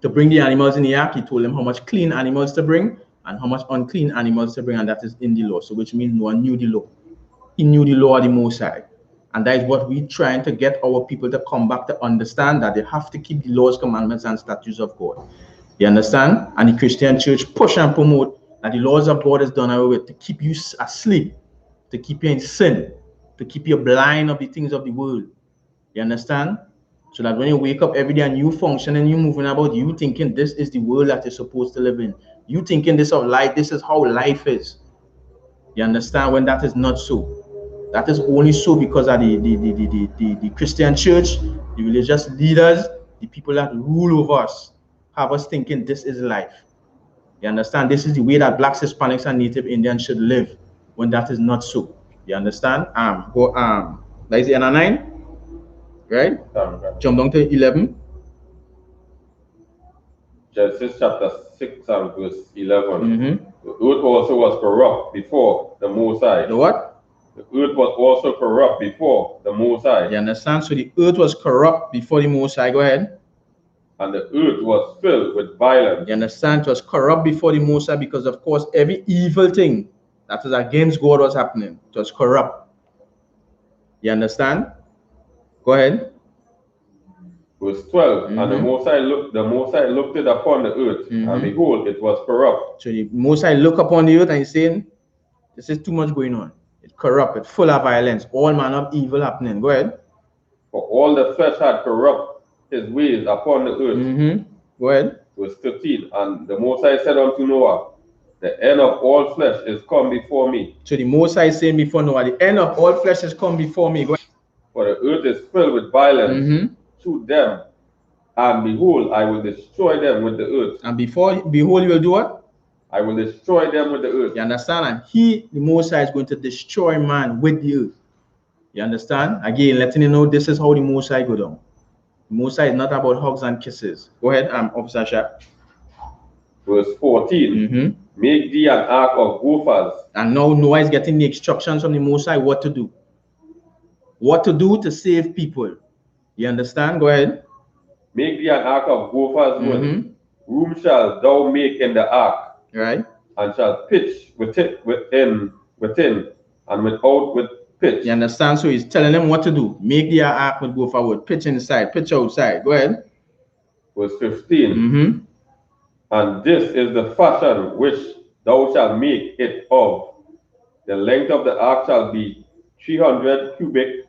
to bring the animals in the ark, he told him how much clean animals to bring and how much unclean animals to bring, and that is in the law. So which means Noah knew the law. He knew the law of the Most High. And that is what we're trying to get our people to come back to understand, that they have to keep the laws, commandments, and statutes of God. You understand? And the Christian church push and promote that the laws of God is done away with to keep you asleep, to keep you in sin, to keep you blind of the things of the world. You understand? So that when you wake up every day and you function and you moving about, you thinking this is the world that you're supposed to live in. You thinking this of life, this is how life is. You understand? When that is not so. That is only so because of the Christian church, the religious leaders, the people that rule over us, have us thinking this is life. You understand? This is the way that blacks, Hispanics, and Native Indians should live when that is not so. You understand? That is the N 9, right? Jump down to 11. Genesis chapter 6 and verse 11. The earth also was corrupt before the Most High. The what? The earth was also corrupt before the Most High. You understand? So the earth was corrupt before the Most High. Go ahead. And the earth was filled with violence. You understand? It was corrupt before the Most High because, of course, every evil thing that is against God was happening. It was corrupt. You understand? Go ahead. Verse 12. And the Most High looked it upon the earth, and behold, it was corrupt. So the Most High look upon the earth and he's saying, this is too much going on. It's corrupt. It's full of violence. All manner of evil happening. Go ahead. For all the flesh had corrupt his ways upon the earth. Go ahead. Verse 13. And the Most High said unto Noah, the end of all flesh is come before me. So the Most High is saying before Noah, the end of all flesh has come before me. Go ahead. For the earth is filled with violence to them, and behold, I will destroy them with the earth. And behold, you will do what? I will destroy them with the earth. You understand? And he, the Most High, is going to destroy man with the earth. You understand? Again, letting you know this is how the Most High go down. The Most High is not about hugs and kisses. Go ahead, Officer Shah. Verse 14. Make thee an ark of gophers. And now Noah is getting the instructions from the Most High what to do. What to do to save people. You understand? Go ahead. Make thee an ark of gophers wood. Room shall thou make in the ark. Right. And shall pitch within and without with pitch. You understand? So he's telling them what to do. Make the ark with gopher wood. Pitch inside, pitch outside. Go ahead. Verse 15. And this is the fashion which thou shalt make it of. The length of the ark shall be 300 cubit,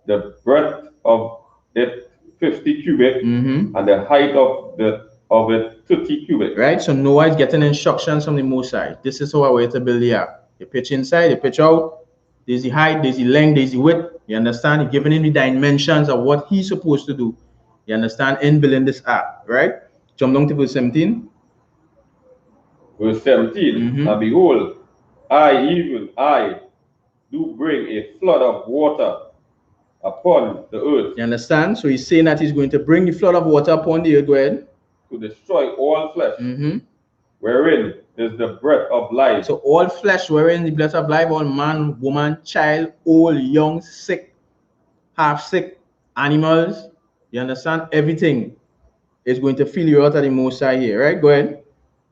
the breadth of it 50 cubit, and the height of it 30 cubit. Right. So Noah is getting instructions from the Most High. This is how I way to build the ark. You pitch inside, you pitch out. There's the height, there's the length, there's the width. You understand? You're giving him the dimensions of what he's supposed to do. You understand? In building this ark, right? Jump down to verse 17. Verse 17. And behold, I do bring a flood of water upon the earth. You understand? So he's saying that he's going to bring the flood of water upon the earth. Go ahead. To destroy all flesh, wherein is the breath of life. So all flesh wherein the breath of life, all man, woman, child, old, young, sick, half sick, animals. You understand? Everything is going to fill you out of the Most High here, right? Go ahead.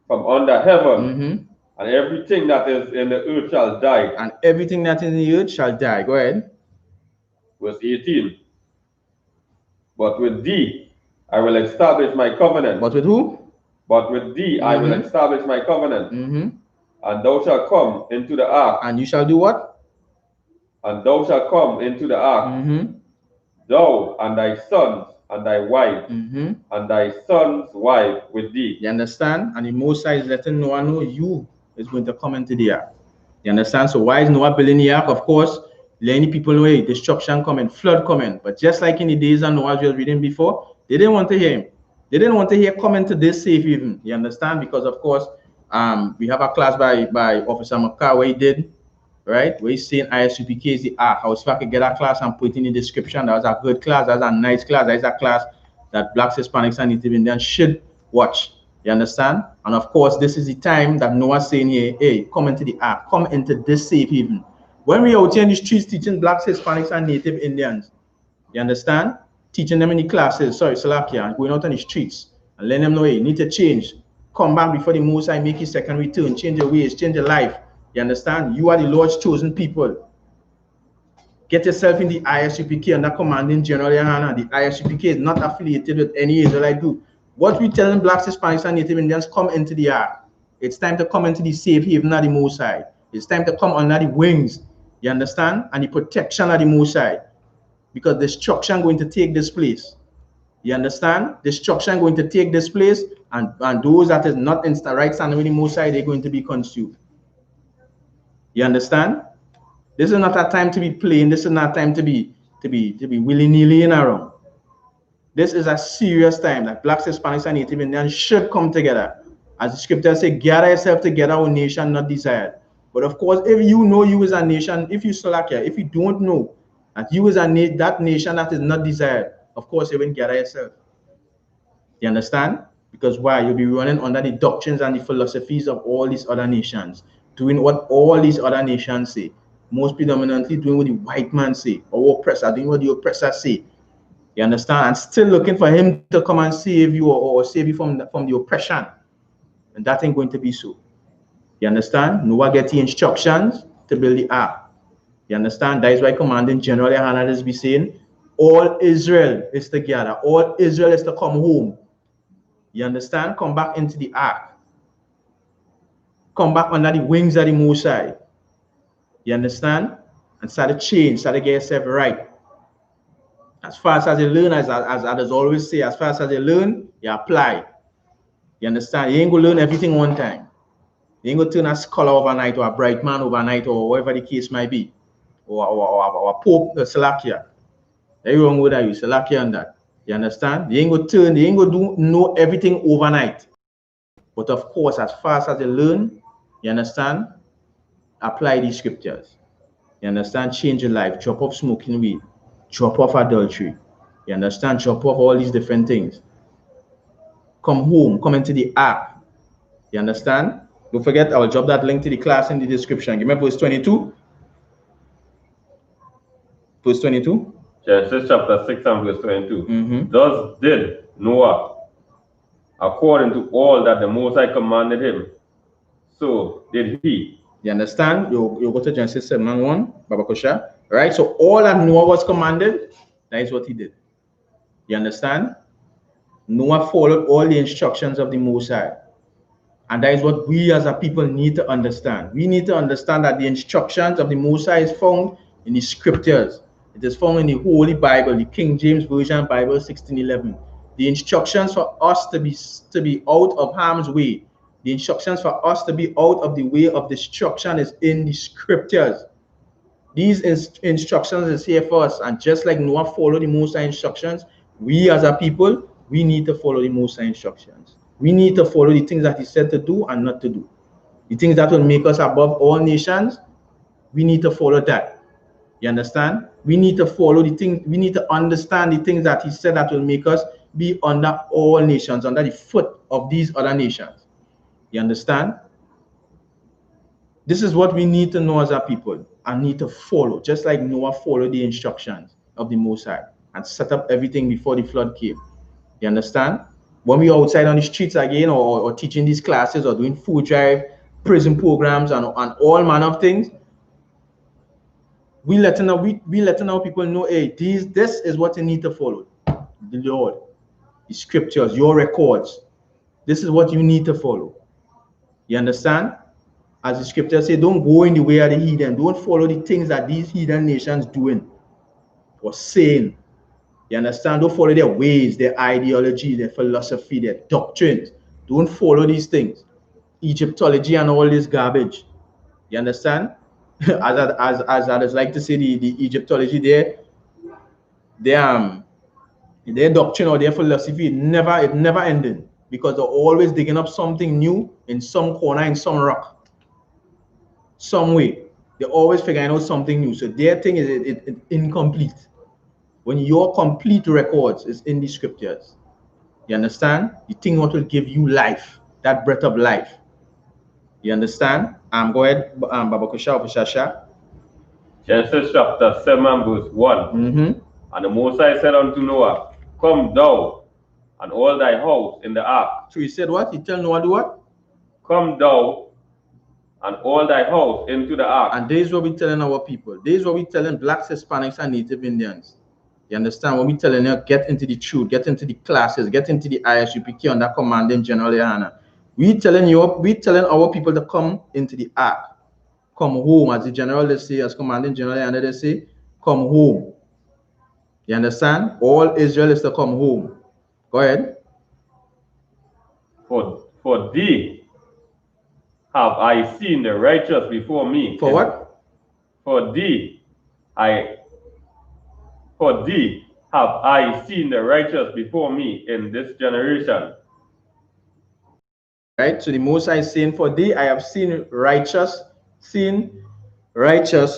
From under heaven, and everything that is in the earth shall die. And everything that is in the earth shall die. Go ahead. Verse 18. But with thee I will establish my covenant. But with who? But with thee I will establish my covenant. And thou shalt come into the ark. And you shall do what? And thou shalt come into the ark. Thou and thy sons and thy wife, and thy son's wife with thee. You understand? And the Most High is letting Noah know you is going to come into the ark. You understand? So why is Noah building the ark? Of course, letting people know, hey, destruction coming, flood coming. But just like in the days that Noah was reading before, they didn't want to hear him. They didn't want to hear coming to this safe haven. You understand? Because of course, we have a class by Officer I.S.U.P.K where he did, right? Where he's saying I.S.U.P.K is the ark. How if I could get a class and put in the description, that was a good class, that was a nice class, that is a class that blacks, Hispanics, and Native Indians should watch. You understand? And of course, this is the time that Noah's saying here, hey, come into the ark, come into this safe haven. When we out here in the streets teaching blacks, Hispanics, and Native Indians, you understand? Teaching them in the classes, and going out on the streets and letting them know, hey, you need to change. Come back before the Most High make his second return, change your ways, change your life. You understand? You are the Lord's chosen people. Get yourself in the I.S.U.P.K under commanding General YAHANNA. The I.S.U.P.K is not affiliated with any Israelite group. What we telling blacks, Hispanics, and Native Indians, come into the ark. It's time to come into the safe haven of the Most High. It's time to come under the wings. You understand? And the protection of the Most High. Because destruction going to take this place. You understand? Destruction going to take this place, and those that is not in the right standing with the Most High, they're going to be consumed. You understand? This is not a time to be playing. This is not a time to be willy-nilly around. This is a serious time that blacks, Hispanics, and Native Indians should come together As the scripture says, gather yourself together, O nation not desired. But of course, if you know you is a nation, if you slack here, if you don't know that you is that nation that is not desired, of course you will gather yourself. You understand? Because why? You'll be running under the doctrines and the philosophies of all these other nations, doing what all these other nations say. Most predominantly doing what the white man say, or oppressor, doing what the oppressor say. You understand? And still looking for him to come and save you or save you from the oppression. And that ain't going to be so. You understand? Noah get the instructions to build the ark. You understand? That is why Commanding General Yohanna is be saying, all Israel is together. All Israel is to come home. You understand? Come back into the ark. Come back under the wings of the Most High. You understand? And start to change, start to get yourself right. As fast as you learn, as others always say, as fast as you learn, you apply. You understand? You ain't going to learn everything one time. You ain't going to turn a scholar overnight or a bright man overnight or whatever the case might be. Or a Pope, Salakia. There you wrong with that, you Salakia and that. You understand? You ain't going to know everything overnight. But of course, as fast as you learn, you understand? Apply these scriptures. You understand? Change your life. Drop off smoking weed. Drop off adultery. You understand? Drop off all these different things. Come home. Come into the ark. You understand? Don't forget, I'll drop that link to the class in the description. Give me verse 22. Verse 22. Genesis chapter 6 and verse 22. Thus did Noah, according to all that the Most High commanded him, so did he. You understand? You go to Genesis 7 and 1, Baba Kosha. Right? So all that Noah was commanded, that is what he did. You understand? Noah followed all the instructions of the Most High. And that is what we as a people need to understand. We need to understand that the instructions of the Most High is found in the scriptures. It is found in the Holy Bible, the King James Version Bible 1611. The instructions for us to be out of harm's way, the instructions for us to be out of the way of destruction is in the scriptures. These instructions is here for us. And just like Noah followed the Most High instructions, we as a people, we need to follow the Most High instructions. We need to follow the things that he said to do and not to do. The things that will make us above all nations, we need to follow that. You understand? We need to follow the things, we need to understand the things that he said that will make us be under all nations, under the foot of these other nations. You understand? This is what we need to know as a people and need to follow, just like Noah followed the instructions of the Most High and set up everything before the flood came. You understand? When we are outside on the streets again or teaching these classes or doing food drive, prison programs and all manner of things, we letting our people know, hey, this is what you need to follow. The Lord, the scriptures, your records. This is what you need to follow. You understand? As the scripture says, don't go in the way of the heathen. Don't follow the things that these heathen nations doing or saying. You understand? Don't follow their ways, their ideology, their philosophy, their doctrines. Don't follow these things. Egyptology and all this garbage. You understand? as others like to say, the Egyptology their doctrine or their philosophy, it never ending. Because they're always digging up something new in some corner, in some rock. Some way. They're always figuring out something new. So their thing is it incomplete. When your complete records is in the scriptures. You understand? The thing what will give you life, that breath of life. You understand? Go ahead, Baba Kusha, Shasha. Genesis chapter 7 verse 1. And the Most High said unto Noah, come thou and all thy house in the ark. So he said what? He tell Noah do what? Come thou and all thy house into the ark. And this is what we telling our people. This is what we telling blacks, Hispanics, and Native Indians. You understand? When we telling you, get into the truth, get into the classes, get into the I.S.U.P.K under Commanding General YAHANNA. We telling our people to come into the ark. Come home, as the general they say, as Commanding General YAHANNA they say, come home. You understand? All Israel is to come home. Go ahead. For thee have I seen the righteous before me. For what? For thee have I seen the righteous before me in this generation. Right? So the Most High is saying, for thee I have seen righteous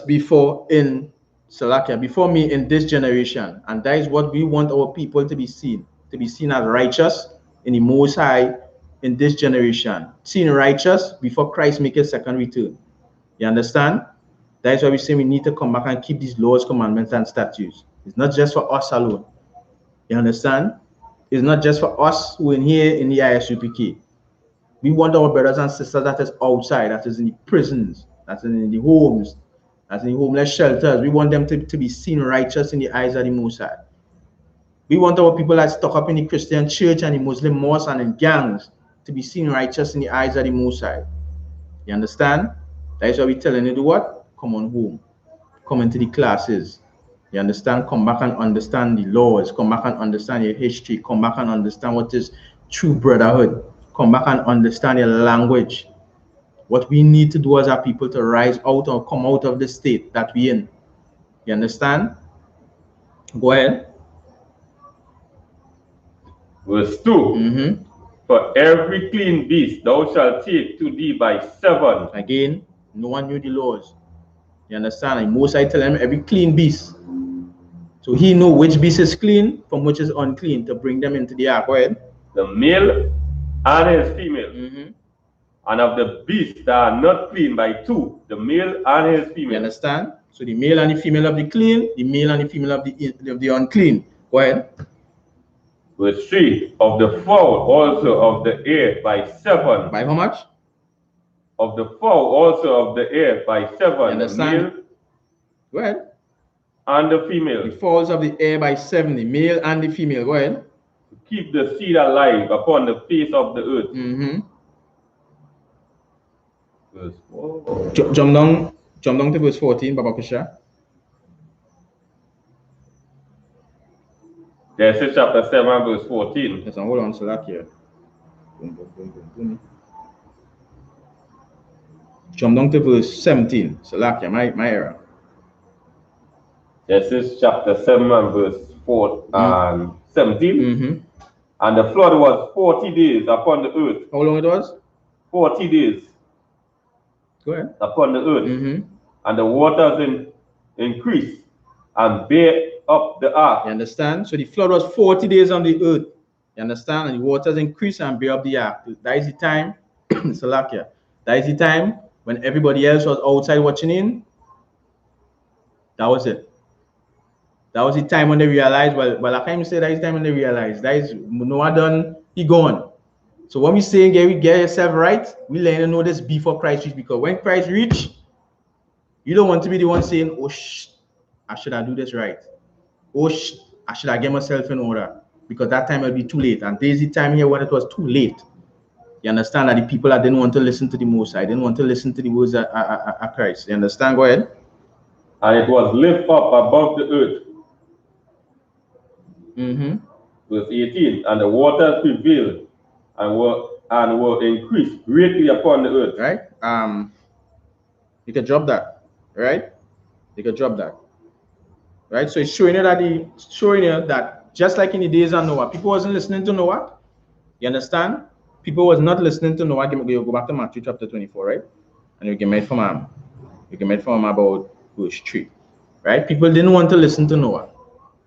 before in Salakia, before me in this generation. And that is what we want our people to be seen as righteous in the Most High in this generation. Seen righteous before Christ make his second return. You understand? That is why we say we need to come back and keep these laws, commandments, and statutes. It's not just for us alone. You understand? It's not just for us who in here in the I.S.U.P.K. We want our brothers and sisters that is outside, that is in the prisons, that is in the homes, that is in the homeless shelters. We want them to be seen righteous in the eyes of the Most High. We want our people that stuck up in the Christian church and the Muslim mosques and in gangs to be seen righteous in the eyes of the Most High. You understand? That is why we're telling you to what? Come on home. Come into the classes. You understand? Come back and understand the laws. Come back and understand your history. Come back and understand what is true brotherhood. Come back and understand your language. What we need to do as our people to rise out or come out of the state that we're in. You understand? Go ahead. Verse 2. For every clean beast thou shalt take to thee by 7. Again, no one knew the laws. You understand? And Most I tell him every clean beast. So he know which beast is clean from which is unclean to bring them into the ark. Go ahead. The male and his female. And of the beasts that are not clean by 2, the male and his female. You understand? So the male and the female of the clean, the male and the female of the unclean. Go ahead. Verse 3. Of the fowl also of the air by 7. By how much? Of the fowl also of the air by 7. You understand? The male Go ahead. And the female. The fowls of the air by 7, the male and the female. Go ahead. To keep the seed alive upon the face of the earth. Verse 4. Jump down to verse 14, Baba Kusha. Genesis chapter 7, verse 14. Yes, and hold on, Salakia. Jump down to verse 17, Salakia, my error. Genesis chapter 7 and verse 4 and 17. And the flood was 40 days upon the earth. How long it was? 40 days. Go ahead. Upon the earth. And the waters increased and bear up the ark. You understand? So the flood was 40 days on the earth. You understand? And the waters increased and bear up the ark. That is the time, Salakia. That is the time when everybody else was outside watching in. That was it. That was the time when they realized, well, I can't even say that is the time when they realized. That is Noah done, he gone. So when we say get yourself right, we let you know this before Christ reach, because when Christ reach, you don't want to be the one saying, oh, I should have do this right. Oh, I should have get myself in order, because that time will be too late. And there's the time here when it was too late. You understand that the people that didn't want to listen to the Most High, didn't want to listen to the words of Christ. You understand? Go ahead. And it was lifted up above the earth. Verse 18. And the waters prevailed and were increased greatly upon the earth. Right? You can drop that. Right? You can drop that. Right? So it's showing you that just like in the days of Noah, people wasn't listening to Noah. You understand? People was not listening to Noah. You go back to Matthew chapter 24, right? And you get made from him. You get made from him about verse 3. Right? People didn't want to listen to Noah.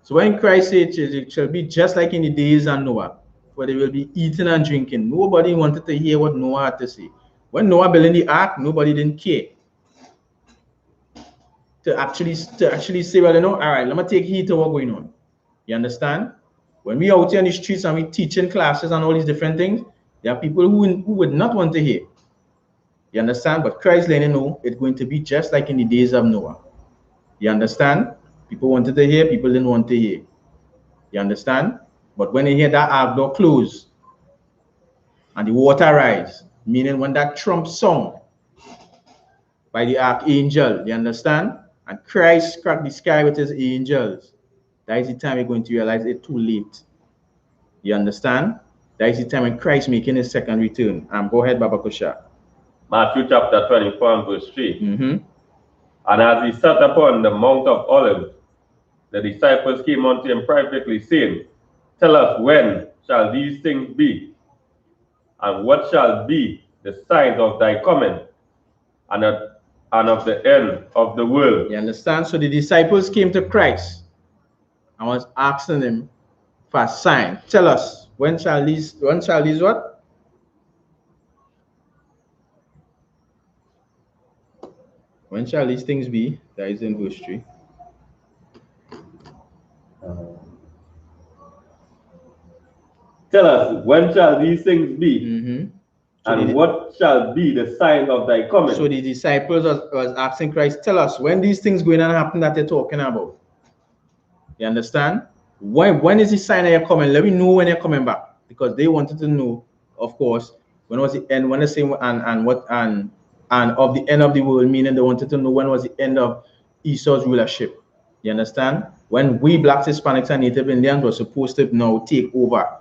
So when Christ said it shall be just like in the days of Noah, where they will be eating and drinking. Nobody wanted to hear what Noah had to say. When Noah built the ark, nobody didn't care to actually say, well, all right, let me take heed to what's going on. You understand? When we out here in the streets and we teaching classes and all these different things, there are people who would not want to hear. You understand? But Christ letting you know it's going to be just like in the days of Noah. You understand? People wanted to hear, people didn't want to hear. You understand? But when they hear that ark door close and the water rise, meaning when that trump song by the archangel, you understand? And Christ cracked the sky with his angels, that is the time you're going to realize it's too late. You understand? That is the time when Christ making his second return. Go ahead, Baba Kusha. Matthew chapter 24 and verse 3. And as he sat upon the Mount of Olives, the disciples came unto him privately, saying, Tell us, when shall these things be? And what shall be the signs of thy coming and of the end of the world? You understand? So the disciples came to Christ and was asking him for a sign. Tell us, when shall these what? When shall these things be? That is in verse 3. Tell us, when shall these things be? Mm-hmm. And what shall be the sign of thy coming? So the disciples was asking Christ, tell us when these things going to happen that they're talking about. You understand? When is the sign of your coming? Let me know when you're coming back. Because they wanted to know, of course, when was the end, when the same and of the end of the world, meaning they wanted to know when was the end of Esau's rulership. You understand? When we blacks, Hispanics, and Native Indians were supposed to now take over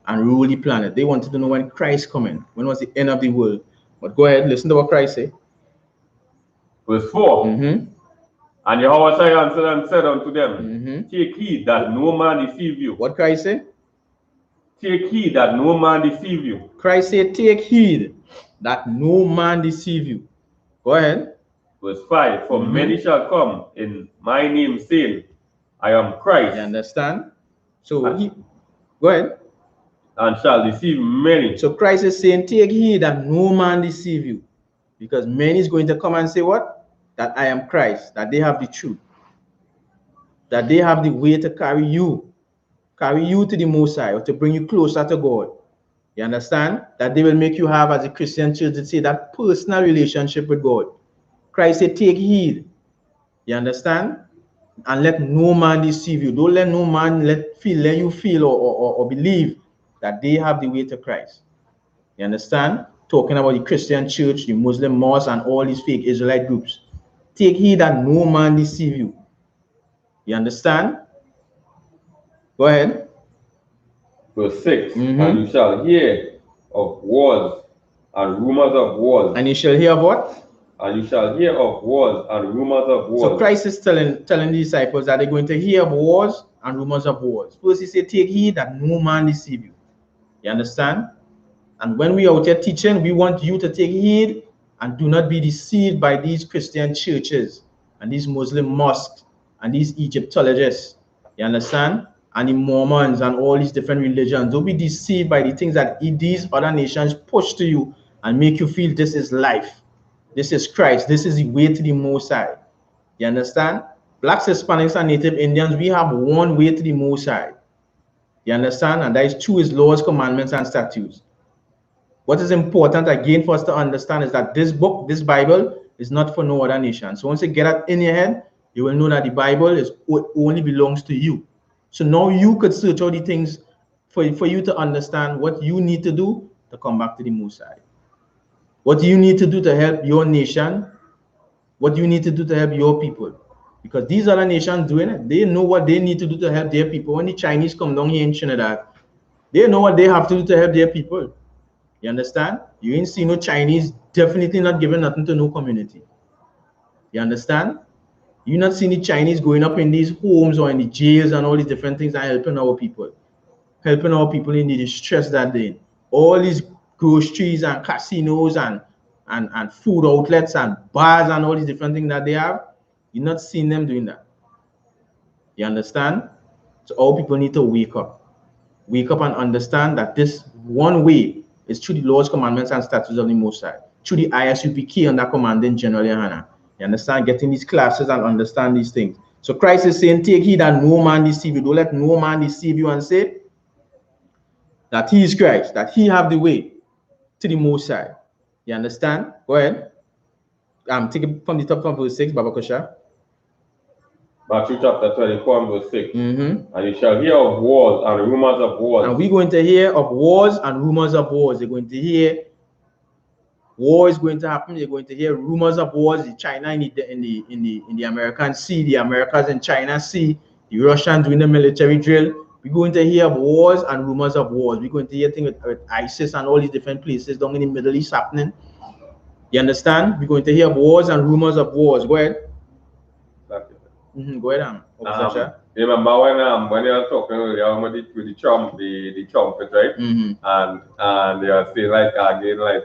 and rule the planet. They wanted to know when Christ coming. When was the end of the world? But go ahead, listen to what Christ said. Verse 4. Mm-hmm. And Yahweh answered and said unto them, Take heed that no man deceive you. What Christ said? Take heed that no man deceive you. Christ said, take heed that no man deceive you. Go ahead. Verse 5. For many shall come in my name, saying, I am Christ. You understand? So go ahead. And shall deceive many. So Christ is saying, take heed that no man deceive you. Because many is going to come and say what? That I am Christ, that they have the truth. That they have the way to carry you to the Most High, or to bring you closer to God. You understand? That they will make you have, as a Christian church, to say that personal relationship with God. Christ said, take heed. You understand? And let no man deceive you. Don't let no man let you feel or believe that they have the way to Christ. You understand? Talking about the Christian church, the Muslim mosque, and all these fake Israelite groups. Take heed that no man deceive you. You understand? Go ahead. Verse 6. And you shall hear of wars and rumors of wars. And you shall hear of what? And you shall hear of wars and rumors of wars. So Christ is telling the disciples that they're going to hear of wars and rumors of wars. First he said, take heed that no man deceive you. You understand? And when we are out here teaching, we want you to take heed and do not be deceived by these Christian churches and these Muslim mosques and these Egyptologists. You understand? And the Mormons and all these different religions. Don't be deceived by the things that these other nations push to you and make you feel this is life. This is Christ. This is the way to the Most High. You understand? Blacks, Hispanics, and Native Indians, we have one way to the Most High. You understand? And that is through His laws, commandments, and statutes. What is important again for us to understand is that this book, this Bible, is not for no other nation. So once you get that in your head, you will know that the Bible only belongs to you. So now you could search all the things for you to understand what you need to do to come back to the Most High. What do you need to do to help your nation? What do you need to do to help your people? Because these other nations doing it, they know what they need to do to help their people. When the Chinese come down here in Trinidad, they know what they have to do to help their people. You understand? You ain't see no Chinese definitely not giving nothing to no community. You understand? You not seeing the Chinese going up in these homes or in the jails and all these different things and helping our people. Helping our people in the distress that they in. All these groceries and casinos and food outlets and bars and all these different things that they have, you're not seeing them doing that. You understand? So all people need to wake up. Wake up and understand that this one way is through the laws, commandments, and statutes of the Most High. Through the I.S.U.P.K under commanding GEN.YAHANNA. You understand? Getting these classes and understand these things. So Christ is saying, take heed that no man deceive you. Don't let no man deceive you and say that He is Christ, that He have the way to the Most High. You understand? Go ahead. Take it from the top from verse 6, Baba Kosha. Matthew chapter 24 and verse 6. And you shall hear of wars and rumors of wars. And we're going to hear of wars and rumors of wars. You're going to hear war is going to happen. You're going to hear rumors of wars. China in the American Sea, the Americas in China Sea, the Russians doing the military drill. We're going to hear of wars and rumors of wars. We're going to hear things with ISIS and all these different places down in the Middle East happening. You understand? We're going to hear of wars and rumors of wars. Go ahead. Go ahead, You remember when you were talking earlier with the trumpet, right? And they are saying like again like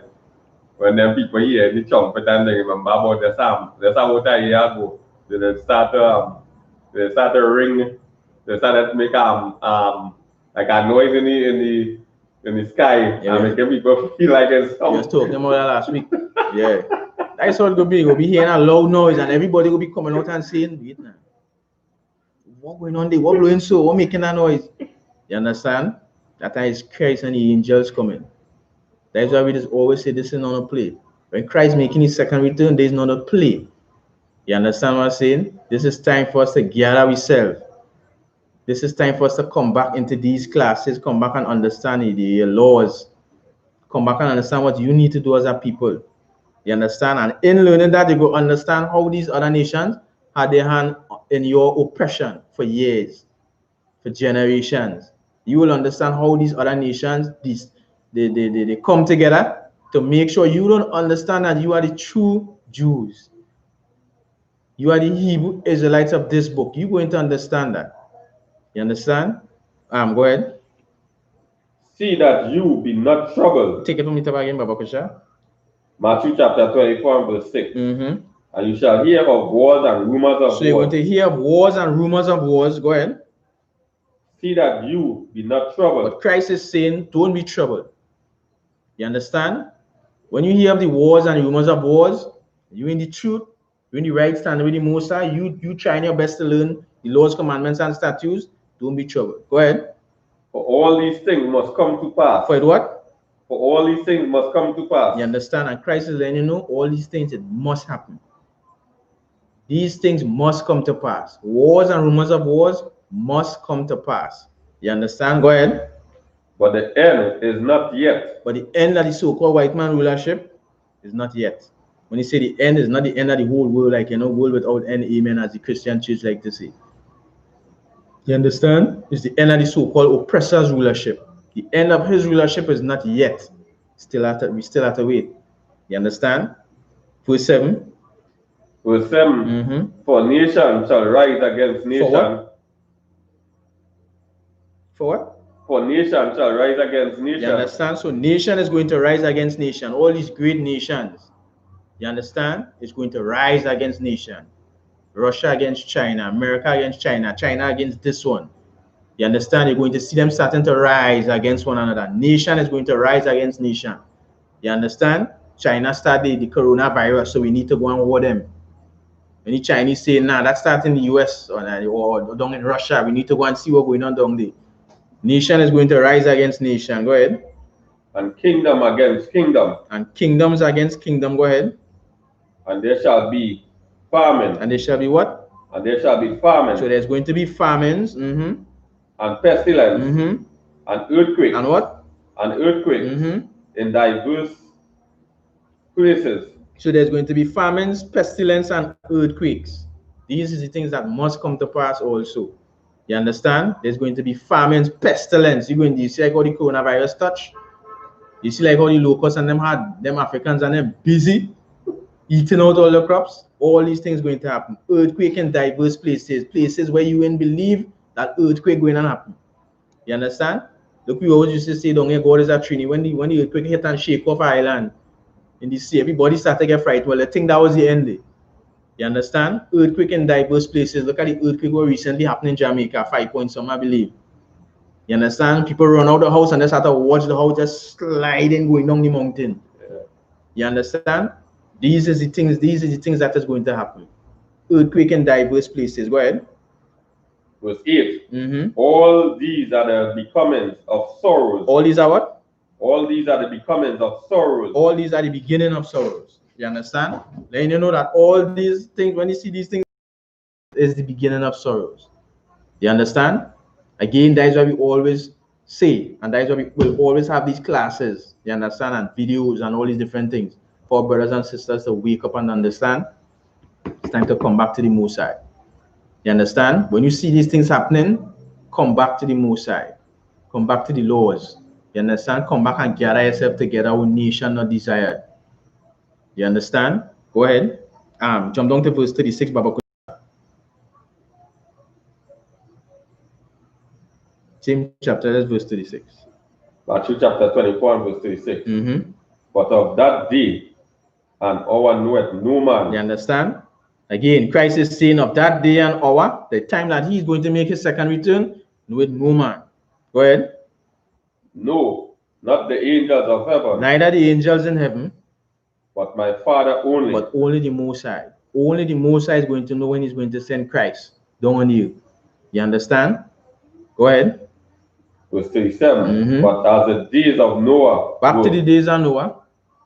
when them people hear the trumpet and they remember about the psalm. That's about a year ago. They start to ring. They started to make like a noise in the sky and making people feel like it's something. You was talking about that last week. Yeah. That's how it will be. We'll be hearing a loud noise and everybody will be coming out and saying, wait now. What going on there? What blowing so? What making that noise? You understand? That is Christ and the angels coming. That's why we just always say this is not a play. When Christ making his second return, there is not a play. You understand what I'm saying? This is time for us to gather ourselves. This is time for us to come back into these classes, come back and understand the laws, come back and understand what you need to do as a people. You understand? And in learning that, you go understand how these other nations had their hand in your oppression for years, for generations. You will understand how these other nations, they come together to make sure you don't understand that you are the true Jews. You are the Hebrew Israelites of this book. You're going to understand that. You understand? Go ahead. See that you be not troubled. Take it from me again, Baba Kusha. Matthew chapter 24 verse 6. And you shall hear of wars and rumors of wars. So you're going to hear of wars and rumors of wars. Go ahead. See that you be not troubled. But Christ is saying, don't be troubled. You understand? When you hear of the wars and rumors of wars, you in the truth, you in the right stand with the Most High, you trying your best to learn the laws, commandments, and statutes, don't be troubled. Go ahead. For all these things must come to pass. For what? For all these things must come to pass. You understand? And Christ is letting you know all these things, it must happen. These things must come to pass. Wars and rumors of wars must come to pass. You understand? Go ahead. But the end is not yet. But the end of the so-called white man rulership is not yet. When you say the end, is not the end of the whole world, like, world without end, amen, as the Christian church like to say. You understand? It's the end of the so-called oppressor's rulership. The end of his rulership is not yet. We still have to wait. You understand? Verse 7. Verse 7. For nation shall rise against nation. For what? For nation shall rise against nation. You understand? So nation is going to rise against nation. All these great nations. You understand? It's going to rise against nation. Russia against China, America against China, China against this one. You understand? You're going to see them starting to rise against one another. Nation is going to rise against nation. You understand? China started the coronavirus, so we need to go and war them. When the Chinese say, nah, that's starting in the US or down in Russia, we need to go and see what's going on down there. Nation is going to rise against nation. Go ahead. And kingdom against kingdom. And kingdoms against kingdom. Go ahead. And there shall be famine. And there shall be what? And there shall be famine. So there's going to be famines. And pestilence. And earthquakes. And what? And earthquakes. In diverse places. So there's going to be famines, pestilence, and earthquakes. These are the things that must come to pass also. You understand? There's going to be famines, pestilence. You see like how the coronavirus touch? You see like how the locusts and them Africans and them busy eating out all the crops? All these things going to happen. Earthquake in diverse places where you wouldn't believe that earthquake going to happen. You understand? Look, we always used to say down here, God is a Trinity. When the earthquake hit and shake off island in the sea, everybody started to get frightened. Well, I think that was the end there. You understand? Earthquake in diverse places. Look at the earthquake what recently happened in Jamaica, 5 point some, I believe. You understand? People run out of the house and they start to watch the house just sliding, going down the mountain. You understand? These are the things that is going to happen. Earthquake in diverse places. Go ahead. Verse 8. All these are the becomings of sorrows. All these are what? All these are the becomings of sorrows. All these are the beginning of sorrows. You understand? Letting you know that all these things, when you see these things, is the beginning of sorrows. You understand? Again, that is why we always say, and that is why we will always have these classes, you understand, and videos and all these different things for brothers and sisters to wake up and understand. It's time to come back to the Most High. You understand? When you see these things happening, come back to the Most High. Come back to the laws. You understand? Come back and gather yourself together with nation not desired. You understand? Go ahead. Jump down to verse 36, Baba. Same chapter, that's verse 36. Matthew chapter 24 and verse 36. Mm-hmm. But of that day and hour knoweth no man. You understand? Again, Christ is saying of that day and hour, the time that he's going to make his second return, knoweth no man. Go ahead. No, not the angels of heaven. Neither the angels in heaven, but my Father only. But only the Most High. Only the Most High is going to know when he's going to send Christ down on you. You understand? Go ahead. Verse 37. But as the days of Noah. Back to the days of Noah.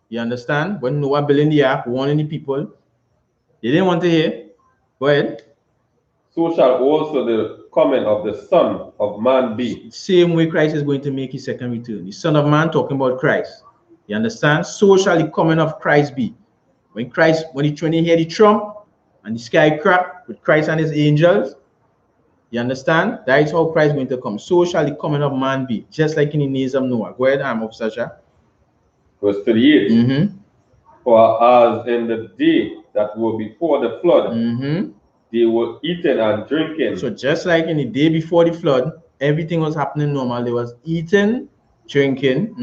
You understand? When Noah built the ark, warning the people. They didn't want to hear. Go ahead. So shall also the coming of the Son of Man be. Same way Christ is going to make his second return. The Son of Man talking about Christ. You understand? So shall the coming of Christ be. When you trying to hear the trump and the sky crack with Christ and his angels, you understand? That is how Christ is going to come. So shall the coming of man be, just like in the days of Noah. Go ahead, Officer Shah. Verse 38. For as in the day that were before the flood, they were eating and drinking. So just like in the day before the flood, everything was happening normal. They was eating, drinking,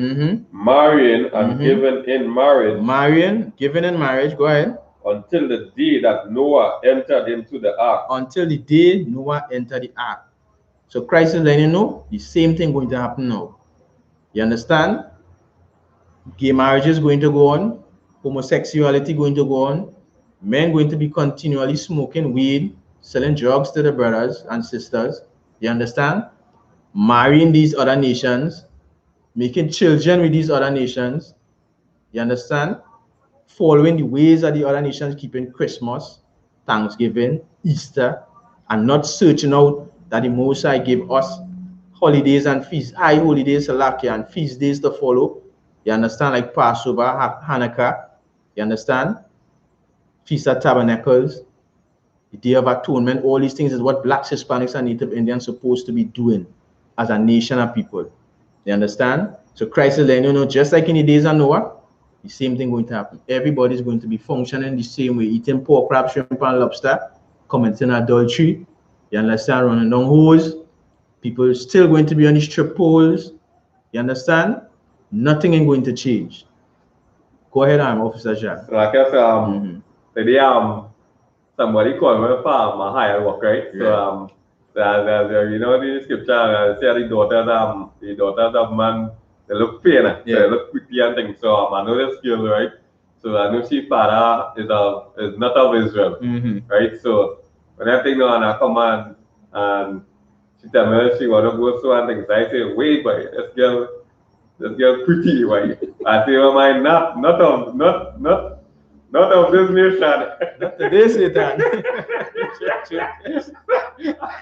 marrying and giving in marriage. Marrying, giving in marriage. Go ahead. Until the day that Noah entered into the ark. Until the day Noah entered the ark. So Christ is letting you know the same thing going to happen now. You understand? Gay marriage is going to go on. Homosexuality going to go on. Men going to be continually smoking weed, selling drugs to the brothers and sisters. You understand? Marrying these other nations, making children with these other nations. You understand? Following the ways of the other nations, keeping Christmas, Thanksgiving, Easter, and not searching out that the Most High gave us holidays and feasts, high holidays, SHALAM, and feast days to follow. You understand? Like Passover, Hanukkah. You understand? Feast of Tabernacles, the Day of Atonement. All these things is what Blacks, Hispanics, and Native Indians supposed to be doing as a nation of people. You understand? So Christ is letting you know, just like in the days of Noah, the same thing going to happen. Everybody's going to be functioning the same way, eating pork, crab, shrimp, and lobster, committing adultery. You understand? Running down hoes. People are still going to be on the strip poles. You understand? Nothing is going to change. Go ahead, Officer Shah. Like I said, today somebody called me farm a higher work, right? Yeah. So you know the scripture say the daughters of man, they look fair, they look pretty and things. So I know the skill, right? So I know she father is not of Israel, right? So when I think on I come and she tell me she wanna go so and things, I say, wait, boy, this girl pretty, right? I say, oh my, not of this nation. Not today, Satan. I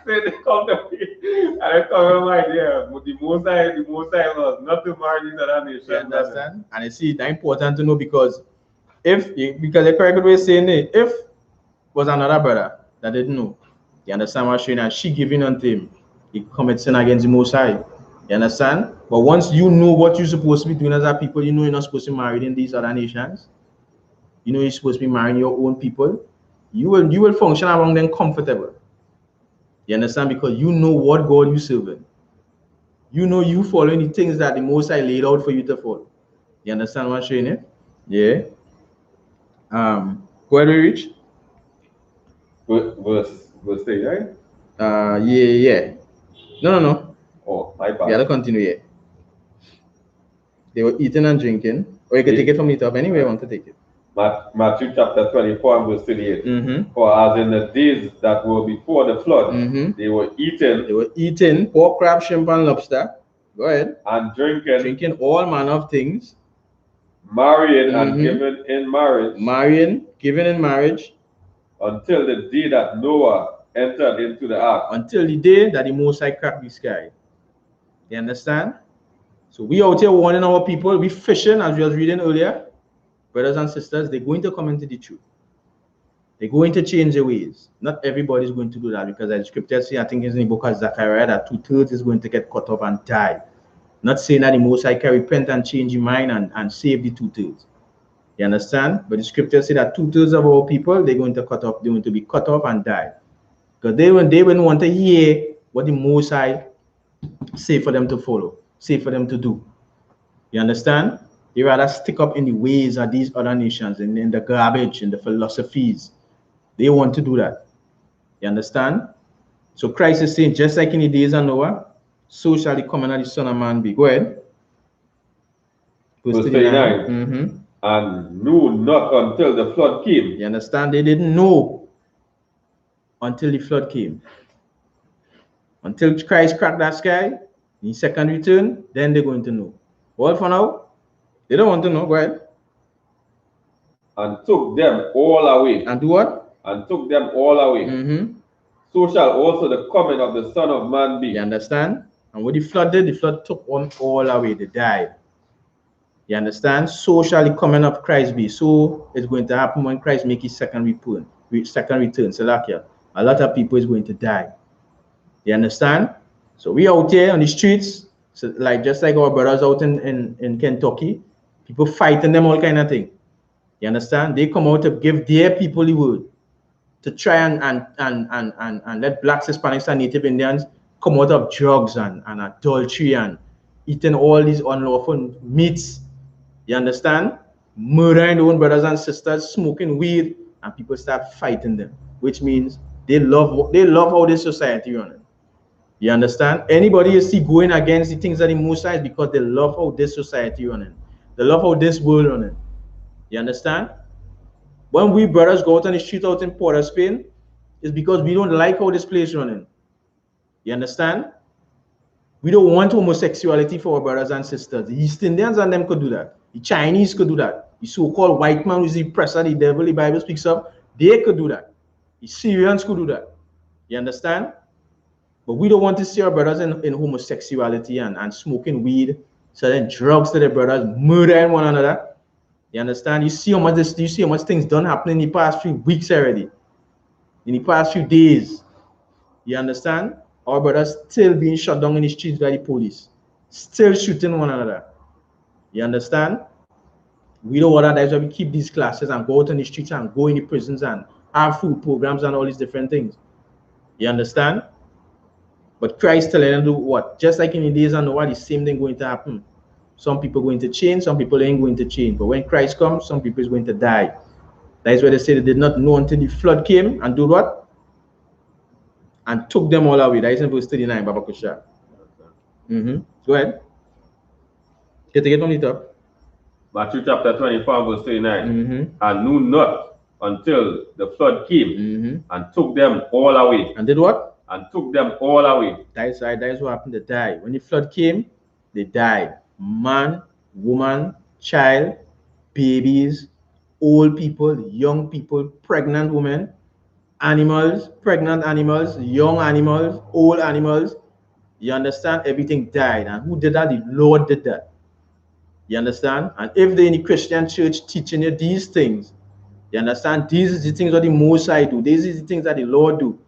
said they come to me, and I come my dear. The most I was not to marry these other nations. You understand? And I see it's important to know because the correct way of saying it, if was another brother that didn't know, you understand what I'm saying? And she giving unto him, he commits sin against the Most High. You understand? But once you know what you're supposed to be doing as a people, you know you're not supposed to be married in these other nations. You know you're supposed to be marrying your own people. You will function among them comfortable. You understand? Because you know what God you serving. You know you following the things that the Most High laid out for you to follow. You understand what I'm saying? Yeah. Where do we reach? Verse 3, right? Yeah. No. Oh, my bad. We gotta continue here. They were eating and drinking. Or you can take it from the top anyway. I want to take it. Matthew chapter 24 and verse 38. For as in the days that were before the flood, they were eating pork, crab, shrimp, and lobster. Go ahead. And drinking all manner of things. Marrying and giving in marriage. Until the day that Noah entered into the ark. Until the day that the Most High cracked the sky. You understand? So we out here warning our people. We fishing, as we was reading earlier. Brothers and sisters, they're going to come into the truth. They're going to change their ways. Not everybody is going to do that because as the scripture says, I think it's in the book of Zechariah, that 2/3 is going to get cut off and die. Not saying that the Most High can repent and change your mind and save the 2/3. You understand? But the scripture says that 2/3 of our people, they're going to be cut off and die. Because they wouldn't want to hear what the Most High safe for them to follow, safe for them to do. You understand? They rather stick up in the ways of these other nations and in the garbage and the philosophies. They want to do that. You understand? So Christ is saying, just like in the days of Noah, so shall the coming of the Son of Man be. Go ahead. Verse 39. And knew not until the flood came. You understand? They didn't know until the flood came. Until Christ cracked that sky, in his second return, then they're going to know. Well, for now, they don't want to know. Go ahead. And took them all away. And do what? And took them all away. So shall also the coming of the Son of Man be. You understand? And what the flood did, the flood took them all away. They died. You understand? So shall the coming of Christ be. So it's going to happen when Christ makes his second return. So like, a lot of people is going to die. You understand? So we out here on the streets, so like just like our brothers out in Kentucky, people fighting them, all kind of thing. You understand? They come out to give their people the word, to try and let blacks, Hispanics, and Native Indians come out of drugs and adultery and eating all these unlawful meats. You understand? Murdering their own brothers and sisters, smoking weed, and people start fighting them, which means they love how this society running. You understand? Anybody you see going against the things that the Most High is because they love how this society running. They love how this world running. You understand? When we brothers go out on the street out in Port of Spain, it's because we don't like how this place running. You understand? We don't want homosexuality for our brothers and sisters. The East Indians and them could do that. The Chinese could do that. The so-called white man who's the oppressor, the devil, the Bible speaks of, they could do that. The Syrians could do that. You understand? But we don't want to see our brothers in homosexuality and smoking weed, selling drugs to their brothers, murdering one another. You understand? You see how much things done happening in the past few weeks already, in the past few days. You understand? Our brothers still being shot down in the streets by the police, still shooting one another. You understand? We don't want that. That's why we keep these classes and go out on the streets and go in the prisons and have food programs and all these different things. You understand? But Christ telling them to do what? Just like in the days of Noah, the same thing going to happen. Some people going to change, some people ain't going to change. But when Christ comes, some people is going to die. That is why they say they did not know until the flood came and do what? And took them all away. That is in verse 39, Baba Kusha. Go ahead. Get to get on the top. Matthew chapter 24, verse 39. And knew not until the flood came and took them all away. And did what? And took them all away. That is what happened. They died. When the flood came, they died. Man, woman, child, babies, old people, young people, pregnant women, animals, pregnant animals, young animals, old animals. You understand? Everything died. And who did that? The Lord did that. You understand? And if they're in the Christian church teaching you these things, you understand? These are the things that the Most High do. These are the things that the Lord do.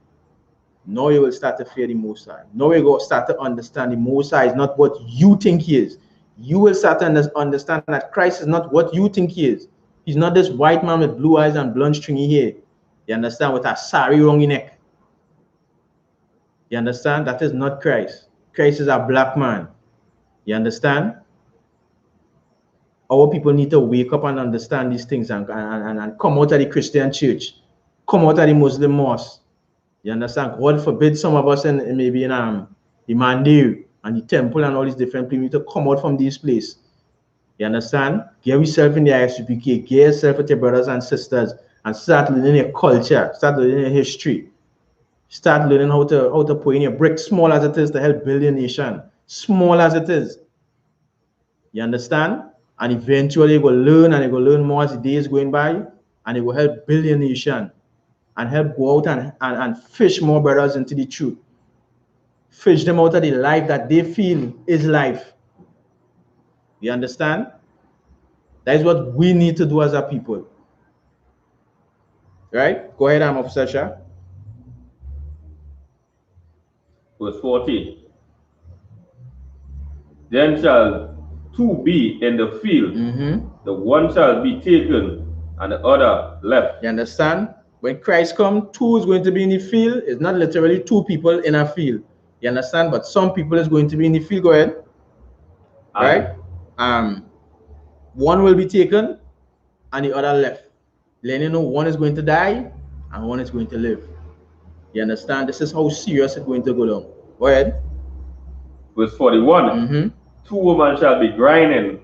Now you will start to fear the Most High. Now you will start to understand the Most High is not what you think he is. You will start to understand that Christ is not what you think he is. He's not this white man with blue eyes and blonde stringy hair. You understand? With a sari around your neck. You understand? That is not Christ. Christ is a black man. You understand? Our people need to wake up and understand these things and come out of the Christian church. Come out of the Muslim mosque. You understand? God forbid some of us in maybe in the Mandir and the temple and all these different people need to come out from this place. You understand? Get yourself in the I.S.U.P.K. Get yourself with your brothers and sisters and start learning your culture. Start learning your history. Start learning how to put in your brick, small as it is, to help build your nation. Small as it is. You understand? And eventually you will learn and you will learn more as the days going by, and it will help build your nation and help go out and fish more brothers into the truth. Fish them out of the life that they feel is life. You understand? That is what we need to do as a people. Right? Go ahead, Officer Shah. Verse 14. Then shall two be in the field. The one shall be taken and the other left. You understand? When Christ comes, two is going to be in the field. It's not literally two people in a field. You understand? But some people is going to be in the field. Go ahead. Right? One will be taken and the other left. Letting you know one is going to die and one is going to live. You understand? This is how serious it's going to go down. Go ahead. Verse 41. 2 women shall be grinding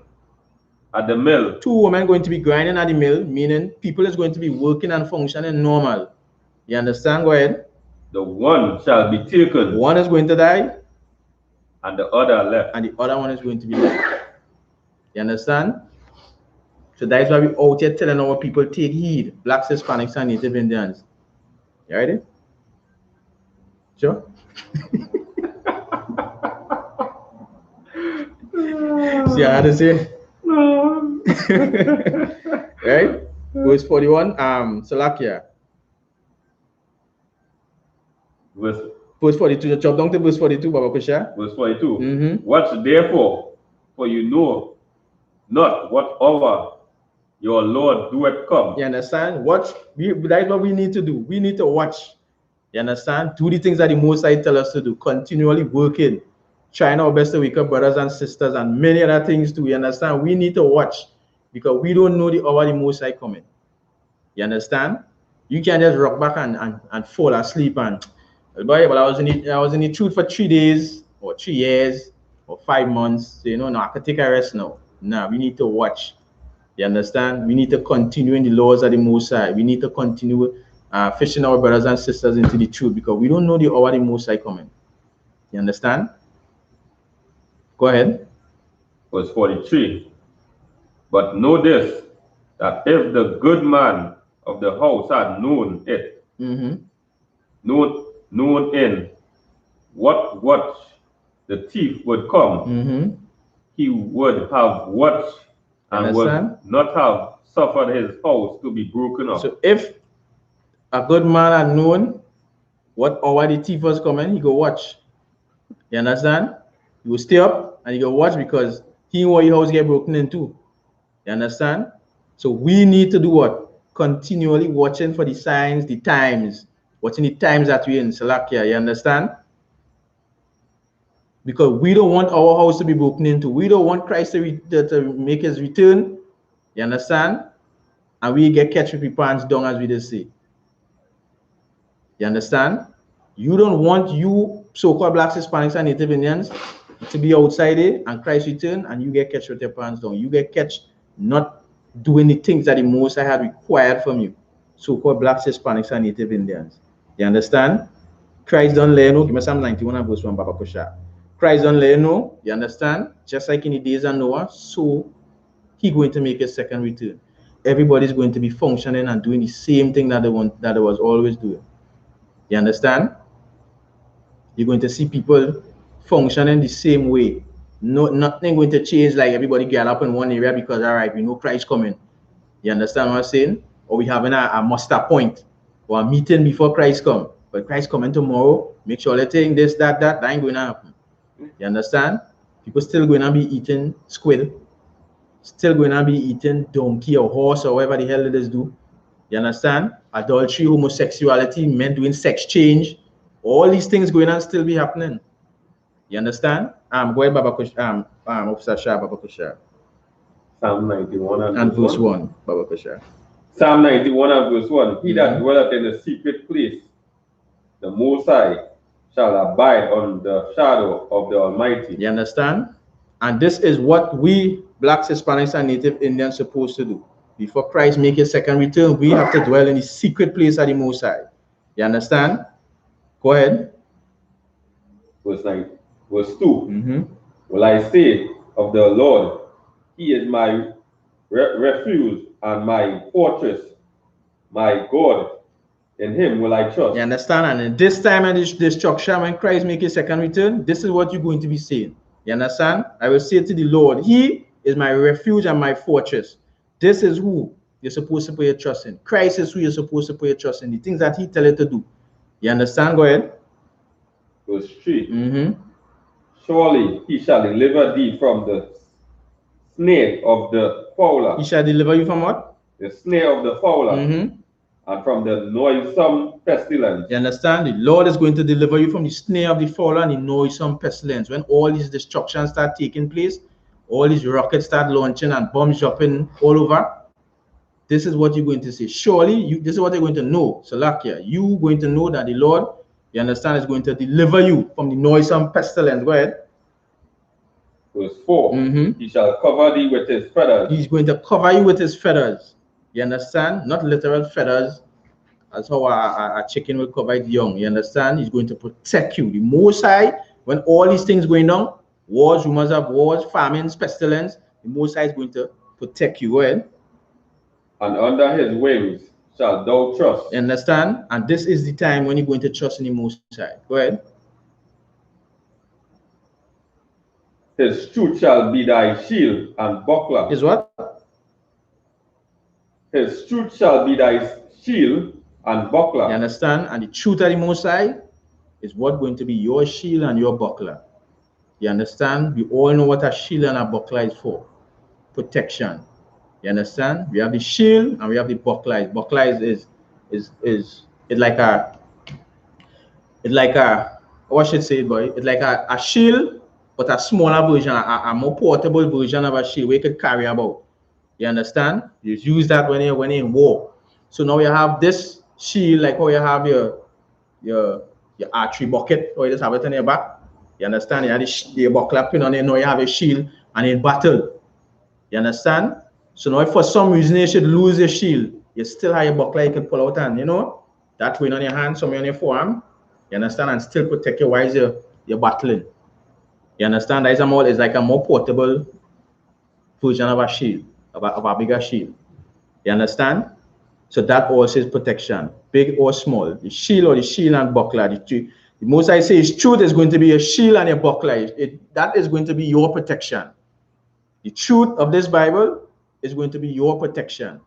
at the mill. 2 women going to be grinding at the mill, meaning people is going to be working and functioning normal. You understand? Go ahead. The one shall be taken. One is going to die. And the other left. And the other one is going to be left. You understand? So that is why we out here telling our people take heed. Blacks, Hispanics, and Native Indians. You ready? Sure? See how to say? Right? Verse 41. Salakia. Verse 42. Chop down to verse 42, Baba Kusha. Verse 42. Watch therefore, for you know not what hour your Lord doeth come. You understand? Watch. That is what we need to do. We need to watch. You understand? Do the things that the Most High tell us to do. Continually working. Trying our best to wake up brothers and sisters and many other things too. You understand? We need to watch because we don't know the hour the Most High coming. You understand? You can't just rock back and fall asleep and boy, but I was in the truth for 3 days or 3 years or 5 months. So, no, I can take a rest now. No, we need to watch. You understand? We need to continue in the laws of the Most High. We need to continue fishing our brothers and sisters into the truth because we don't know the hour the Most High coming. You understand? Go ahead. Verse 43. But know this, that if the good man of the house had known it, known in what watch the thief would come, he would have watched and would not have suffered his house to be broken up. So if a good man had known what hour the thief was coming, he go watch. You understand? He will stay up and he go watch because he want your house get broken into. You understand? So we need to do what? Continually watching for the signs, the times, watching the times that we're in Salakia. You understand? Because we don't want our house to be broken into. We don't want Christ to make his return. You understand? And we get catch with people hands down, as we just say. You understand? You don't want you so-called Blacks, Hispanics, and Native Indians to be outside it and Christ return and you get catch with your pants down. You get catch not doing the things that the Most High had required from you. So-called Blacks, Hispanics, and Native Indians. You understand? Christ don't let you know. Give me Psalm 91 and verse 1, Baba Kusha. Christ don't let you know. You understand? Just like in the days of Noah, so he's going to make a second return. Everybody's going to be functioning and doing the same thing that they was always doing. You understand? You're going to see people functioning the same way. Nothing going to change like everybody get up in one area because, all right, we know Christ coming. You understand what I'm saying? Or we having a muster point or a meeting before Christ come. But Christ coming tomorrow, make sure they're saying this, that ain't going to happen. You understand? People still going to be eating squid. Still going to be eating donkey or horse or whatever the hell it is do. You understand? Adultery, homosexuality, men doing sex change. All these things going on still be happening. You understand? Go ahead, Baba Kusha. Officer Shah, Baba Kusha. Psalm 91 and verse 1, Baba Kusha. Psalm 91 and verse 1. He that dwelleth in the secret place, the Most High, shall abide on the shadow of the Almighty. You understand? And this is what we Blacks, Hispanics, and Native Indians supposed to do. Before Christ make his second return, we have to dwell in the secret place of the Most High. You understand? Go ahead. Verse 2. Will I say of the Lord, he is my refuge and my fortress, my God, in him will I trust. You understand? And in this time and this destruction, when Christ make his second return, this is what you're going to be saying. You understand? I will say to the Lord, he is my refuge and my fortress. This is who you're supposed to put your trust in. Christ is who you're supposed to put your trust in. The things that he tell you to do. You understand? Go ahead. Verse 3. Surely he shall deliver thee from the snare of the fowler. He shall deliver you from what? The snare of the fowler. and from the noisome pestilence. You understand? The Lord is going to deliver you from the snare of the fowler and the noisome pestilence. When all these destructions start taking place, all these rockets start launching and bombs dropping all over, this is what you're going to see. Surely, this is what you're going to know. Salakia, you're going to know that the Lord, you understand, is going to deliver you from the noisome pestilence. Go ahead. Verse 4, he shall cover thee with his feathers. He's going to cover you with his feathers. You understand? Not literal feathers, as how a chicken will cover its young. You understand? He's going to protect you. The Most High, when all these things going on, wars, rumors of wars, famines, pestilence, the Most High is going to protect you. Go ahead. And under his wings shalt thou trust. You understand? And this is the time when you're going to trust in the Most High. Go ahead. His truth shall be thy shield and buckler. Is what? His truth shall be thy shield and buckler. You understand? And the truth of the Most High is what going to be your shield and your buckler. You understand? We all know what a shield and a buckler is for. Protection. You understand? We have the shield and we have the buckler. Buckler is like a what should I say, boy? It's like a shield, but a smaller version, a more portable version of a shield we could carry about. You understand? You use that when you're in war. So now you have this shield, like how you have your archery bucket, or you just have it on your back. You understand? You have the buckler pin on it. Now you have a shield and in battle. You understand? So now if for some reason you should lose your shield, you still have your buckler you can pull out and, you know, that way on your hand, some on your forearm. You understand? And still protect you while you're battling. You understand? That is like a more portable version of a shield, of a bigger shield. You understand? So that also is protection, big or small. The shield and buckler. The Most I say is truth is going to be a shield and a buckler. That is going to be your protection. The truth of this Bible is going to be your protection.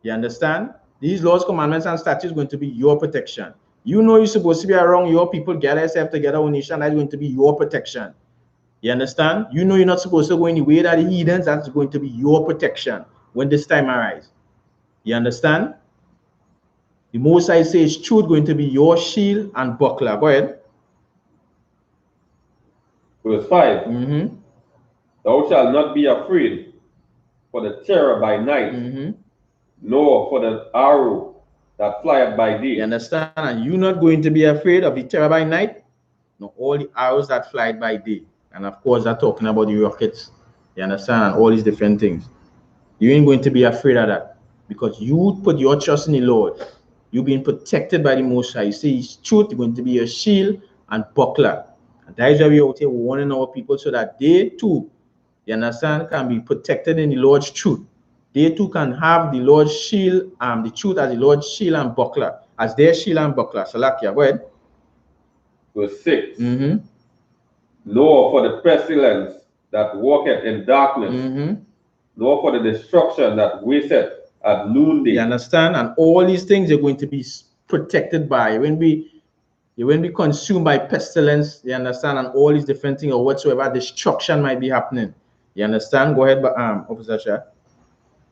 You understand? These laws, commandments, and statutes are going to be your protection. You know you're supposed to be around your people, gather yourself together, one nation. That's going to be your protection. You understand? You know you're not supposed to go any way that the heathens. That's going to be your protection when this time arrives. You understand? The Most I say is truth going to be your shield and buckler. Go ahead. Verse 5. Thou shalt not be afraid for the terror by night, nor for the arrow that flieth by day. You understand? And you're not going to be afraid of the terror by night, nor all the arrows that fly by day. And of course, they're talking about the rockets. You understand? And all these different things. You ain't going to be afraid of that because you put your trust in the Lord. You're being protected by the Most High. You see, His truth is going to be your shield and buckler. And that is why we out here warning our people so that they too, you understand, can be protected in the Lord's truth. They too can have the Lord's shield, the truth as the Lord's shield and buckler, as their shield and buckler. Salakia, go ahead. Verse 6. Nor for the pestilence that walketh in darkness, nor for the destruction that wasteth at noonday. You understand? And all these things are going to be protected by. You won't be consumed by pestilence, you understand, and all these different things or whatsoever destruction might be happening. You understand? Go ahead, Officer Shah.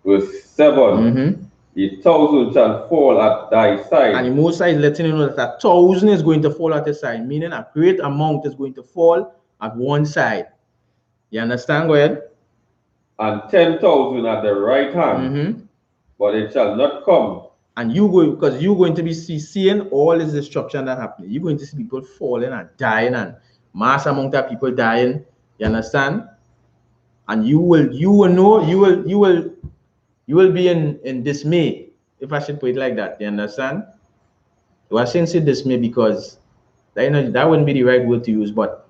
Verse 7. 1,000 shall fall at thy side. And the Most High is letting you know that 1,000 is going to fall at the side, meaning a great amount is going to fall at one side. You understand? Go ahead. And 10,000 at the right hand, but it shall not come. And because you're going to be seeing all this destruction that happening. You're going to see people falling and dying and mass amount of people dying. You understand? And you will be in dismay, if I should put it like that. You understand? So I shouldn't say dismay because that wouldn't be the right word to use, but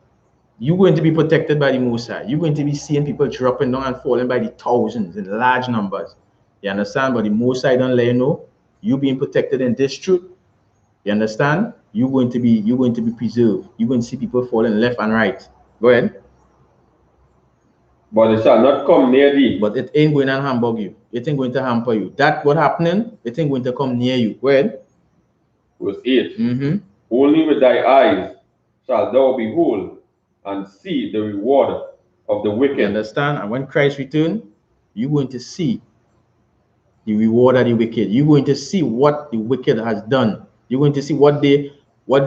you're going to be protected by the Most High. You're going to be seeing people dropping down and falling by the thousands in large numbers. You understand? But the Most High don't let you know you being protected in this truth. You understand? You're going to be preserved. You're going to see people falling left and right. Go ahead. But it shall not come near thee. But it ain't going to hamper you. It ain't going to hamper you. That what happening, it ain't going to come near you. Go ahead. Verse 8. Only with thy eyes shalt thou behold and see the reward of the wicked. You understand? And when Christ returns, you're going to see the reward of the wicked. You're going to see what the wicked has done. You're going to see what they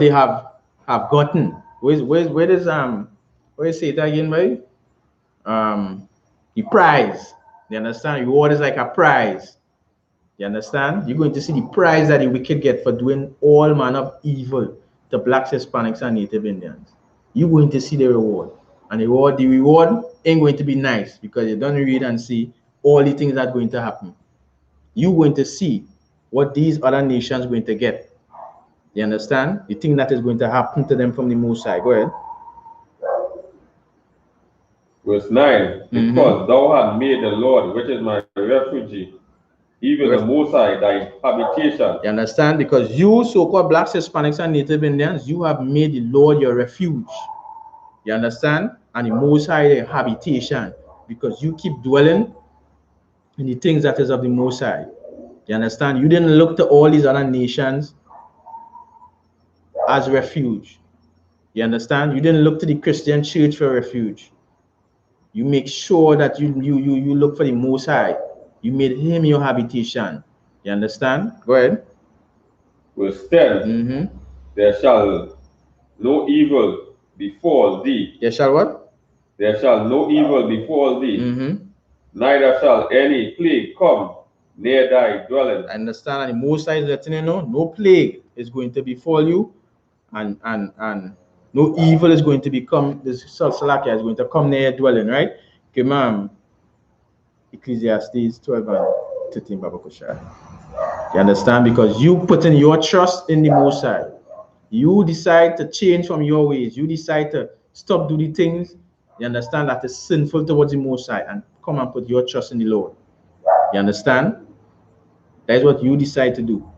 have gotten. Where does say it again, right? The prize. You understand? Reward is like a prize. You understand? You're going to see the prize that the wicked get for doing all manner of evil to blacks, Hispanics, and Native Indians. You're going to see the reward. And the reward ain't going to be nice because you don't read and see all the things that are going to happen. You're going to see what these other nations are going to get. You understand? The thing that is going to happen to them from the Most High. Go ahead. Verse 9, because thou hast made the Lord, which is my refuge, even the Most High, thy habitation. You understand? Because you, so-called blacks, Hispanics, and Native Indians, you have made the Lord your refuge. You understand? And the Most High their habitation. Because you keep dwelling in the things that is of the Most High. You understand? You didn't look to all these other nations as refuge. You understand? You didn't look to the Christian church for refuge. You make sure that you look for the Most High. You made him your habitation. You understand? Go ahead. Verse 10, there shall no evil befall thee. There shall what? There shall no evil befall thee. Neither shall any plague come near thy dwelling. I understand. And the Most High is letting you know, no plague is going to befall you, and no evil is going to become. This Salakia is going to come near your dwelling, right? Okay, ma'am. Ecclesiastes 12 and 13, Baba Kushar. You understand? Because you put in your trust in the Most High. You decide to change from your ways. You decide to stop doing the things you understand that is sinful towards the Most High and come and put your trust in the Lord. You understand? That is what you decide to do.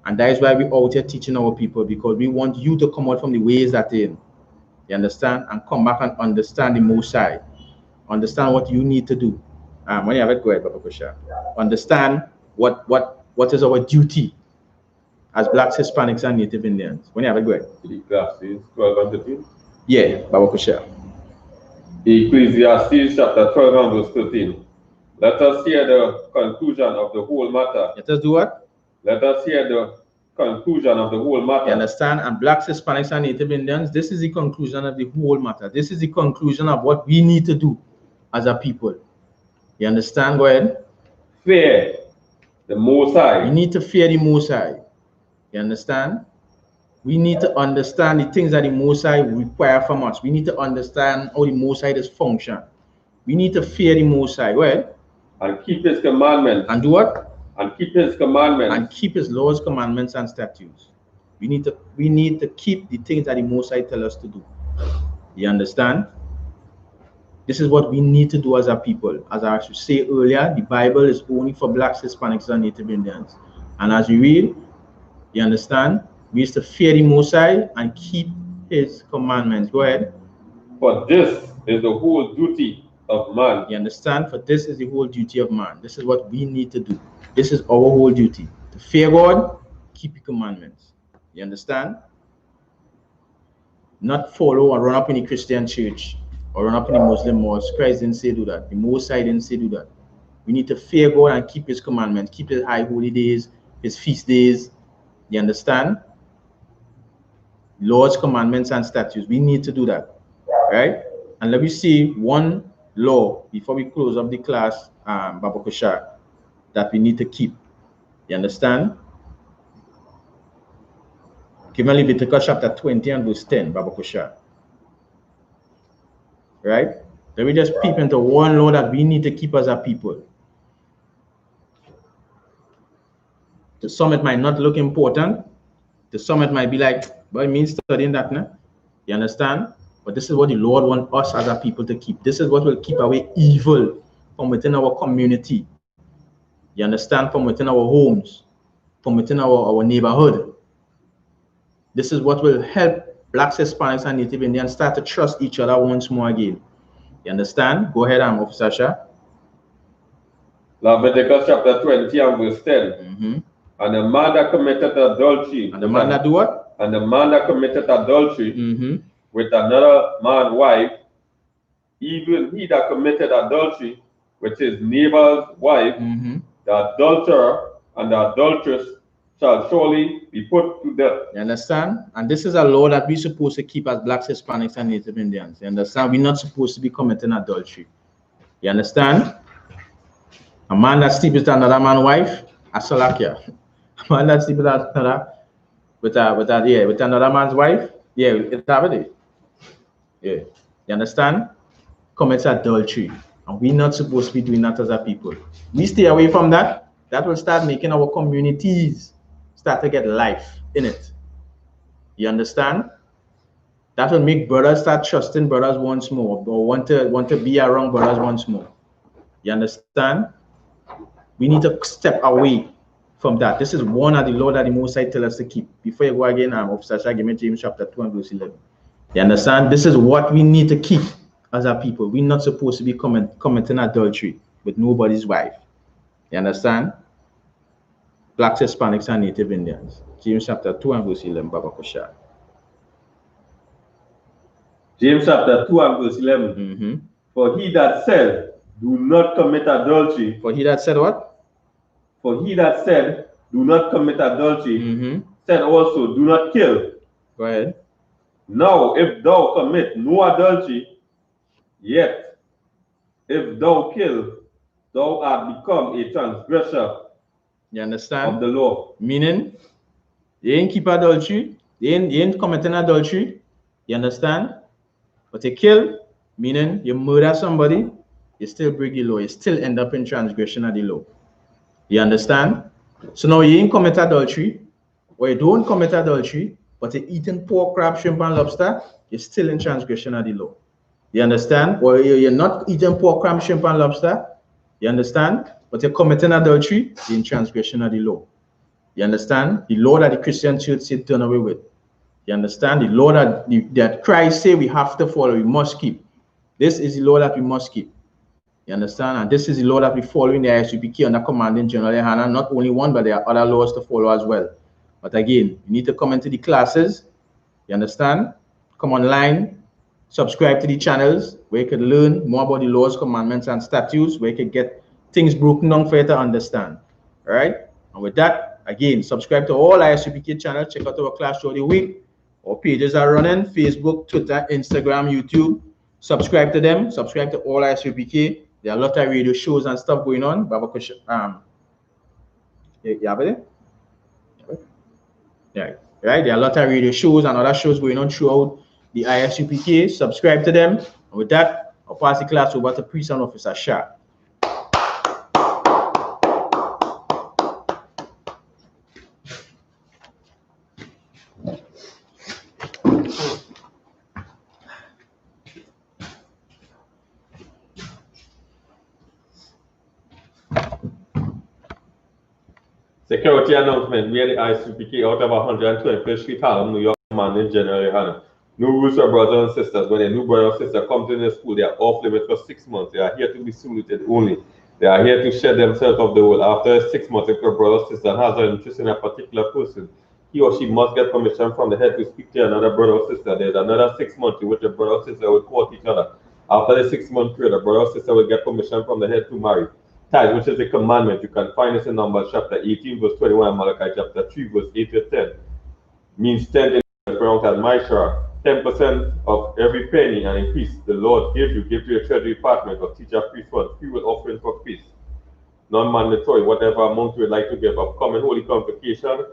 And that is why we're out here teaching our people, because we want you to come out from the ways that they're in. You understand? And come back and understand the Most High. Understand what you need to do. When you have it, go ahead, Baba Kusha. Understand what is our duty as blacks, Hispanics, and Native Indians. When you have it, go ahead. Ecclesiastes 12 and 13. Yeah, Baba Kusha. Ecclesiastes chapter 12 and verse 13. Let us hear the conclusion of the whole matter. Let us do what? Let us hear the conclusion of the whole matter. You understand? And blacks, Hispanics, and Native Indians, this is the conclusion of the whole matter. This is the conclusion of what we need to do as a people. You understand? Go ahead. Fear the Most High. We need to fear the Most High. You understand? We need to understand the things that the Most High require from us. We need to understand how the Most High does function. We need to fear the Most High. Go ahead. And keep his commandments. And do what? And keep his commandments. And keep his laws, commandments, and statutes. We need to keep the things that the Most High tell us to do. You understand? This is what we need to do as a people. As I should say earlier, the Bible is only for blacks, Hispanics, and Native Indians. And as we read, you understand? We used to fear the Most High and keep his commandments. Go ahead. For this is the whole duty of man. You understand? For this is the whole duty of man. This is what we need to do. This is our whole duty. To fear God, keep the commandments. You understand? Not follow or run up in the Christian church or run up in the Muslim mosque. Christ didn't say do that. The Most High didn't say do that. We need to fear God and keep his commandments, keep his high holy days, his feast days. You understand? Laws, commandments, and statutes. We need to do that. Right? And let me see one law before we close up the class, Baba Kushar, that we need to keep. You understand? Give me Leviticus chapter 20 and verse 10, Baba Kushar. Right? Let me just peep into one law that we need to keep as a people. To some it might not look important. To some it might be like, but it means studying that, no? You understand? But this is what the Lord wants us as a people to keep. This is what will keep away evil from within our community. You understand? From within our homes, from within our neighborhood. This is what will help blacks, Hispanics, and Native Indians start to trust each other once more again. You understand? Go ahead, Officer Shah. Leviticus chapter 20 and verse 10. And the man that committed adultery. And the man that do what? And the man that committed adultery with another man's wife, even he that committed adultery with his neighbor's wife, the adulterer and the adulteress shall surely be put to death. You understand? And this is a law that we're supposed to keep as blacks, Hispanics, and Native Indians. You understand? We're not supposed to be committing adultery. You understand? A man that sleeps with another man's wife, a salakia. A man that sleeps with another, with another man's wife, yeah, it's happening. Yeah. You understand? Commits adultery. And we're not supposed to be doing that as a people. We stay away from that. That will start making our communities start to get life in it. You understand? That will make brothers start trusting brothers once more, or want to be around brothers once more. You understand? We need to step away from that. This is one of the law that the Most High tell us to keep. Before you go again, Officer Shah, give me James chapter 2 and verse 11. You understand? This is what we need to keep as a people. We're not supposed to be committing adultery with nobody's wife. You understand? Blacks, Hispanics, and Native Indians. James chapter 2 and verse 11, Baba Kosha. James chapter 2 and verse 11. For he that said, do not commit adultery. For he that said what? For he that said, do not commit adultery, said also, do not kill. Go ahead. Now, if thou commit no adultery, yet if thou kill, thou art become a transgressor. You understand? Of the law. Meaning, you ain't keep adultery, you ain't committing adultery. You understand? But you kill, meaning you murder somebody, you still break the law. You still end up in transgression of the law. You understand? So now you ain't commit adultery, or you don't commit adultery, but you're eating pork, crab, shrimp, and lobster, you're still in transgression of the law. You understand? Or you're not eating pork, crab, shrimp, and lobster, you understand? But you're committing adultery, you're in transgression of the law. You understand? The law that the Christian church said done away with. You understand? The law that Christ say we have to follow, we must keep. This is the law that we must keep. You understand? And this is the law that we follow in the I.S.U.P.K under commanding GEN.YAHANNA. Not only one, but there are other laws to follow as well. But again, you need to come into the classes. You understand? Come online, subscribe to the channels where you can learn more about the laws, commandments, and statutes, where you can get things broken down for you to understand. All right? And with that, again, subscribe to all I.S.U.P.K channels. Check out our class throughout the week. Our pages are running: Facebook, Twitter, Instagram, YouTube. Subscribe to them. Subscribe to all I.S.U.P.K. There are a lot of radio shows and stuff going on. Yeah, right. There are a lot of radio shows and other shows going on throughout the I.S.U.P.K. Subscribe to them. And with that, I'll pass the class over to Priest and Officer Shah. Security announcement. We are the I.S.U.P.K out of 125th Street, Harlem, New York, commanding GEN.YAHANNA. No rules for brothers and sisters. When a new brother or sister comes to the school, they are off limits for 6 months. They are here to be saluted only. They are here to shed themselves of the world. After 6 months, if a brother or sister has an interest in a particular person, he or she must get permission from the head to speak to another brother or sister. There's another 6 months in which a brother or sister will court each other. After the 6 month period, a brother or sister will get permission from the head to marry. Tithes, which is a commandment. You can find this in Numbers chapter 18, verse 21, and Malachi chapter 3, verse 8 to 10. Means 10 in the ground as Mishra. 10% of every penny and increase the Lord give to your treasury department or teacher priest fund, fuel offering for peace. Non-mandatory, whatever amount you would like to give. Upcoming Holy Convocation.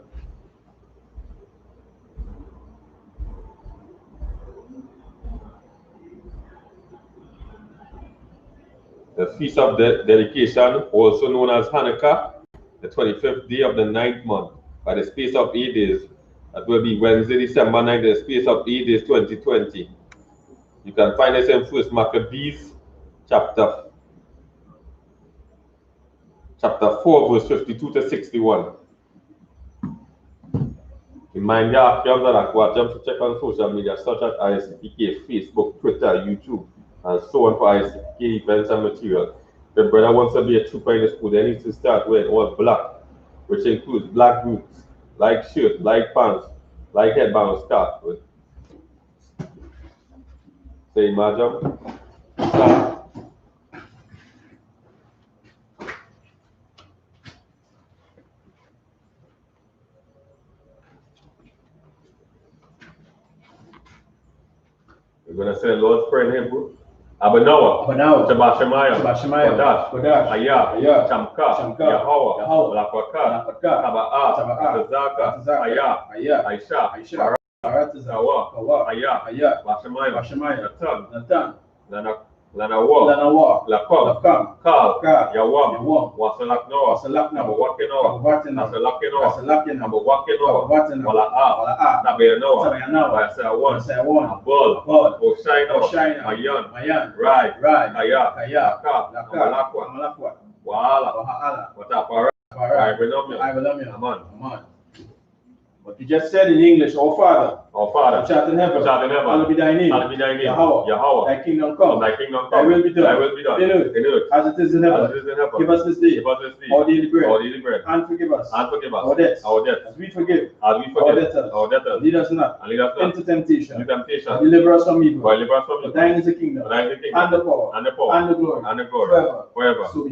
The Feast of Dedication, also known as Hanukkah, the 25th day of the 9th month, by the space of 8 days. That will be Wednesday, December 9th, the space of 8 days, 2020. You can find this in First Maccabees, chapter 4, verse 52 to 61. Remind your Africans and Aquatians to check on social media such as I.S.U.P.K, Facebook, Twitter, YouTube, and so on for I.S.U.P.K events and material. If your brother wants to be a trooper in the school, they need to start wearing all black, which includes black boots, like shirt, like pants, like headband or scarf. Say, Majam. We're going to say the Lord's Prayer in Hebrew. Abanawa, Shabbat Shemaya, Kodash, Ayah, Shamka, Yahweh, Lakwaka, Taba'a, Tazaka, Ayah, Aisha, Kawa, Ayah, Bashemaya, Natan, Lanawa, Lakam, Kal, Yawam, Wasalak Noah, Abawakenoa, Abawakenoa, Wala'a, Tabayanoa, Wasawan, Abul, Oshaino, Mayan, Rai, Kaya, Malakwa, Wahala, Watapara, Ibenomium, Aman. What you just said in English, Our Father, which art in heaven, hallowed be thy name, Yahweh, thy kingdom come, thy will be done, in earth, as it is in heaven. Give us this day our daily bread, and forgive us our debts, as we forgive our debtors. Lead us not into temptation, but deliver us from evil. For thine is the kingdom, and the power, and the glory, forever. So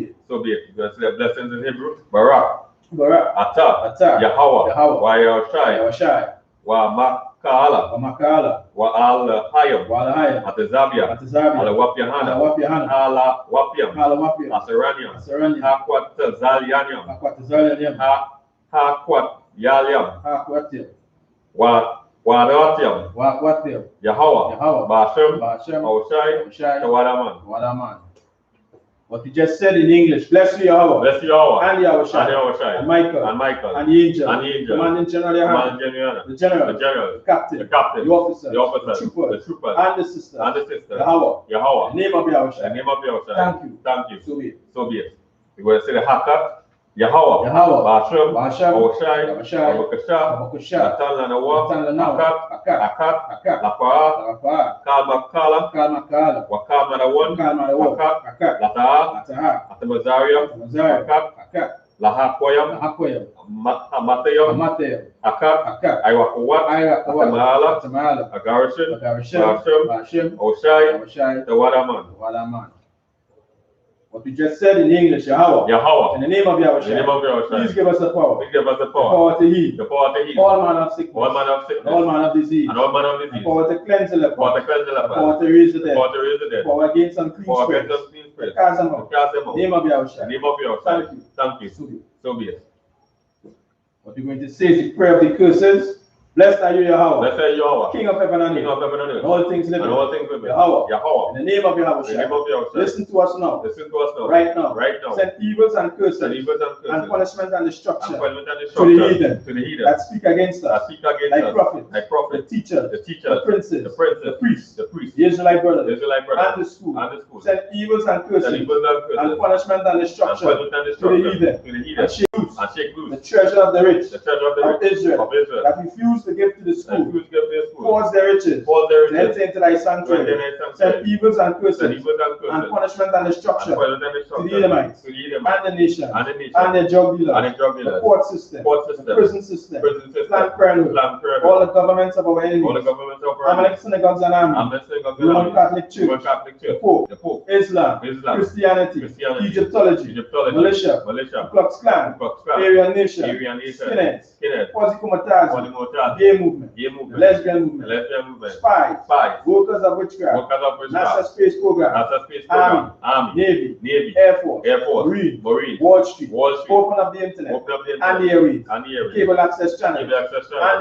be it. You see the blessings in Hebrew? Barak. Atah, Yahweh, Wa Yahushai, Wa Makala, Wa Al Hayam, Atazabia, Ala Wap Yahanna, Ala Wapiam, Asaraniam, Hakwat Zalyaniam, Hakwat Yaliam, Wa Ratiam, Yahweh, Bashem, Oshai, Wadaman. What you just said in English, bless you, Yahweh, and Yahushai, and Michael, and the angel, commanding General Yahanna, the general, the captain, the officer, the trooper, and the sister, Yahweh, the name of Yahushai. Thank you. So be it. We're going to say the Hakat, Yahweh, Bashem, Oshai, Abakasha, Natan Lanawa, Akat, Lapa, Kalmakala, Wakamadawan, Lata, Atamazaria, Akat, Lahakwayam, Matayam, Akat, Iwakawat, Atamala, Agarishim, Bashem, Oshai, the Wadaman. What we just said in English, Yahweh, in the name of Yahushua, please give us the power, the power to heal, all manner of sickness, all manner of disease, the power to cleanse the leper, the power to raise the dead, the power against unclean spirits, to cast them out, name of Yahushua. Thank you. So be it. What we're going to say is the prayer of the curses. Blessed are you, Yahweh, King of heaven and earth, and all things living, Yahweh, in the name of Yahushua, listen to us now, right now, send evils and curses, and punishment and destruction to the heathen that speak against us, like prophets, the teachers, the princes, the priests, the Israelite brothers, and the school, send evils and curses, and punishment and destruction to the heathen, and shake loose the treasure of the rich of Israel that refuse to give to the school, cause their riches, to enter into thy sanctuary, send evils and curses, and punishment and destruction to the Edomites, and the nation, and the drug dealers, the court system, the prison system, Planned Parenthood, all the governments of our enemies, Amalek synagogues and armies, Roman Catholic Church, the Pope, Islam, Christianity, Egyptology, militia, Ku Klux Klan, Aryan Nation, skinheads, Quasi-Comitazi, gay movement, lesbian movement, spies, workers of witchcraft, NASA space program, Army, Navy, Air Force, Marine, Wall Street, open up the internet, and the airwaves, cable access channel, and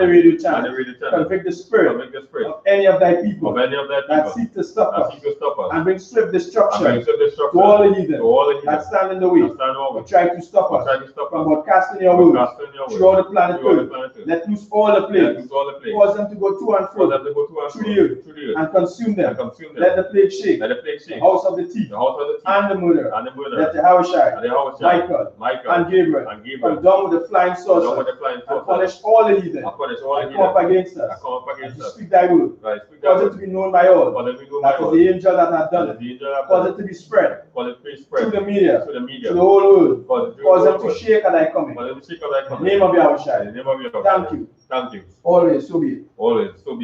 the radio channel. Convict the spirit of any of thy people that seek to stop us, and bring swift destruction to all the heathen that stand in the way, or try to stop us from broadcasting your word throughout the planet Earth. Let loose all the plagues, cause them to go to and fro through the earth, and consume them. Let the plague shake the house of the thief and the murderer. Let Yahushua, Michael, and Gabriel come down with the flying saucer and punish all the heathen that come up against us. And to speak thy word, cause it to be known by all that is the angel that hath done it. Cause it to be spread through the media, to the whole world. Cause them to shake at thy coming. In the name of Yahushua. Thank you. Always, so be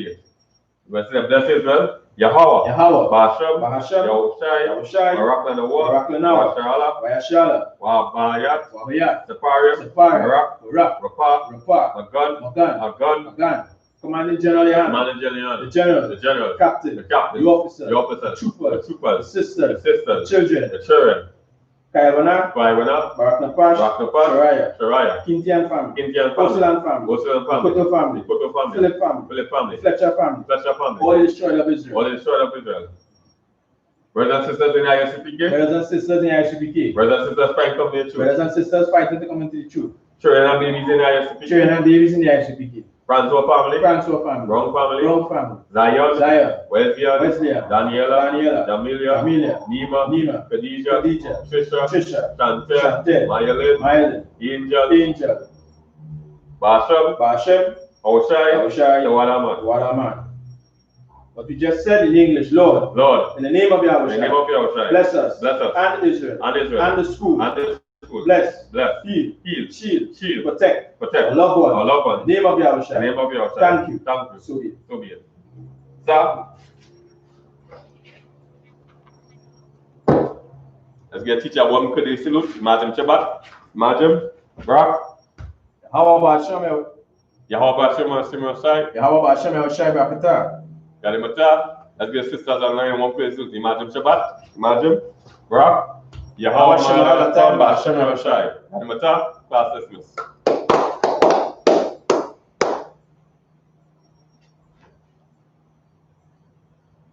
it. We say bless Israel, Yahweh, Bashem, Yahushai, Barak Lanawa, Wayashala, Wabayat, Separim, Barak, Rapah, Magan, Commanding General Yahanna. Commanding General The General. The General. Captain. The Captain. The Officer. The Officer. The Troopers. The Troopers. The Sisters. The Sisters. The Children. The Children. Kaiwana. Kaiwana. Baraknapash. Baraknapash. Shariah. Shariah. Kintian family. Kintian family. Oselan family. Oselan family. Koto family. Koto family. Philip family. Philip family. Fletcher family. Fletcher family. All the destroyed of Israel. All the destroyed of Israel. Brothers and sisters in I.S.U.P.K. Brothers and sisters in I.S.U.P.K. Brothers and sisters fighting to the truth. Brothers and sisters fighting to come into the truth. Children and babies in I.S.U.P.K. Children and babies in the I.S.U.P.K. Francois family. Francois family. Wrong family. Wrong family. Zion. Zion. Wesleyan. Daniela. Daniela. Nima. Khadija. Trisha. Chantel. Mayelin. Angel. Basham. Oshai. Wadaman. What we just said in English, Lord, in the name of Yahushua, bless us, and Israel, and the school, bless, heal, shield, protect, our loved one, in the name of Yahushua, thank you, so be it. Let's get teacher one could salute, Majam Chabat, Majam, Brock, How about Shemel? Yahweh Shema Shai, How about Shemel Shai Bakata? Galimata, let's get sisters online one place salute, Majam Chabat, Majam, Brock, Yahweh Shema Shai, Galimata, class dismissed.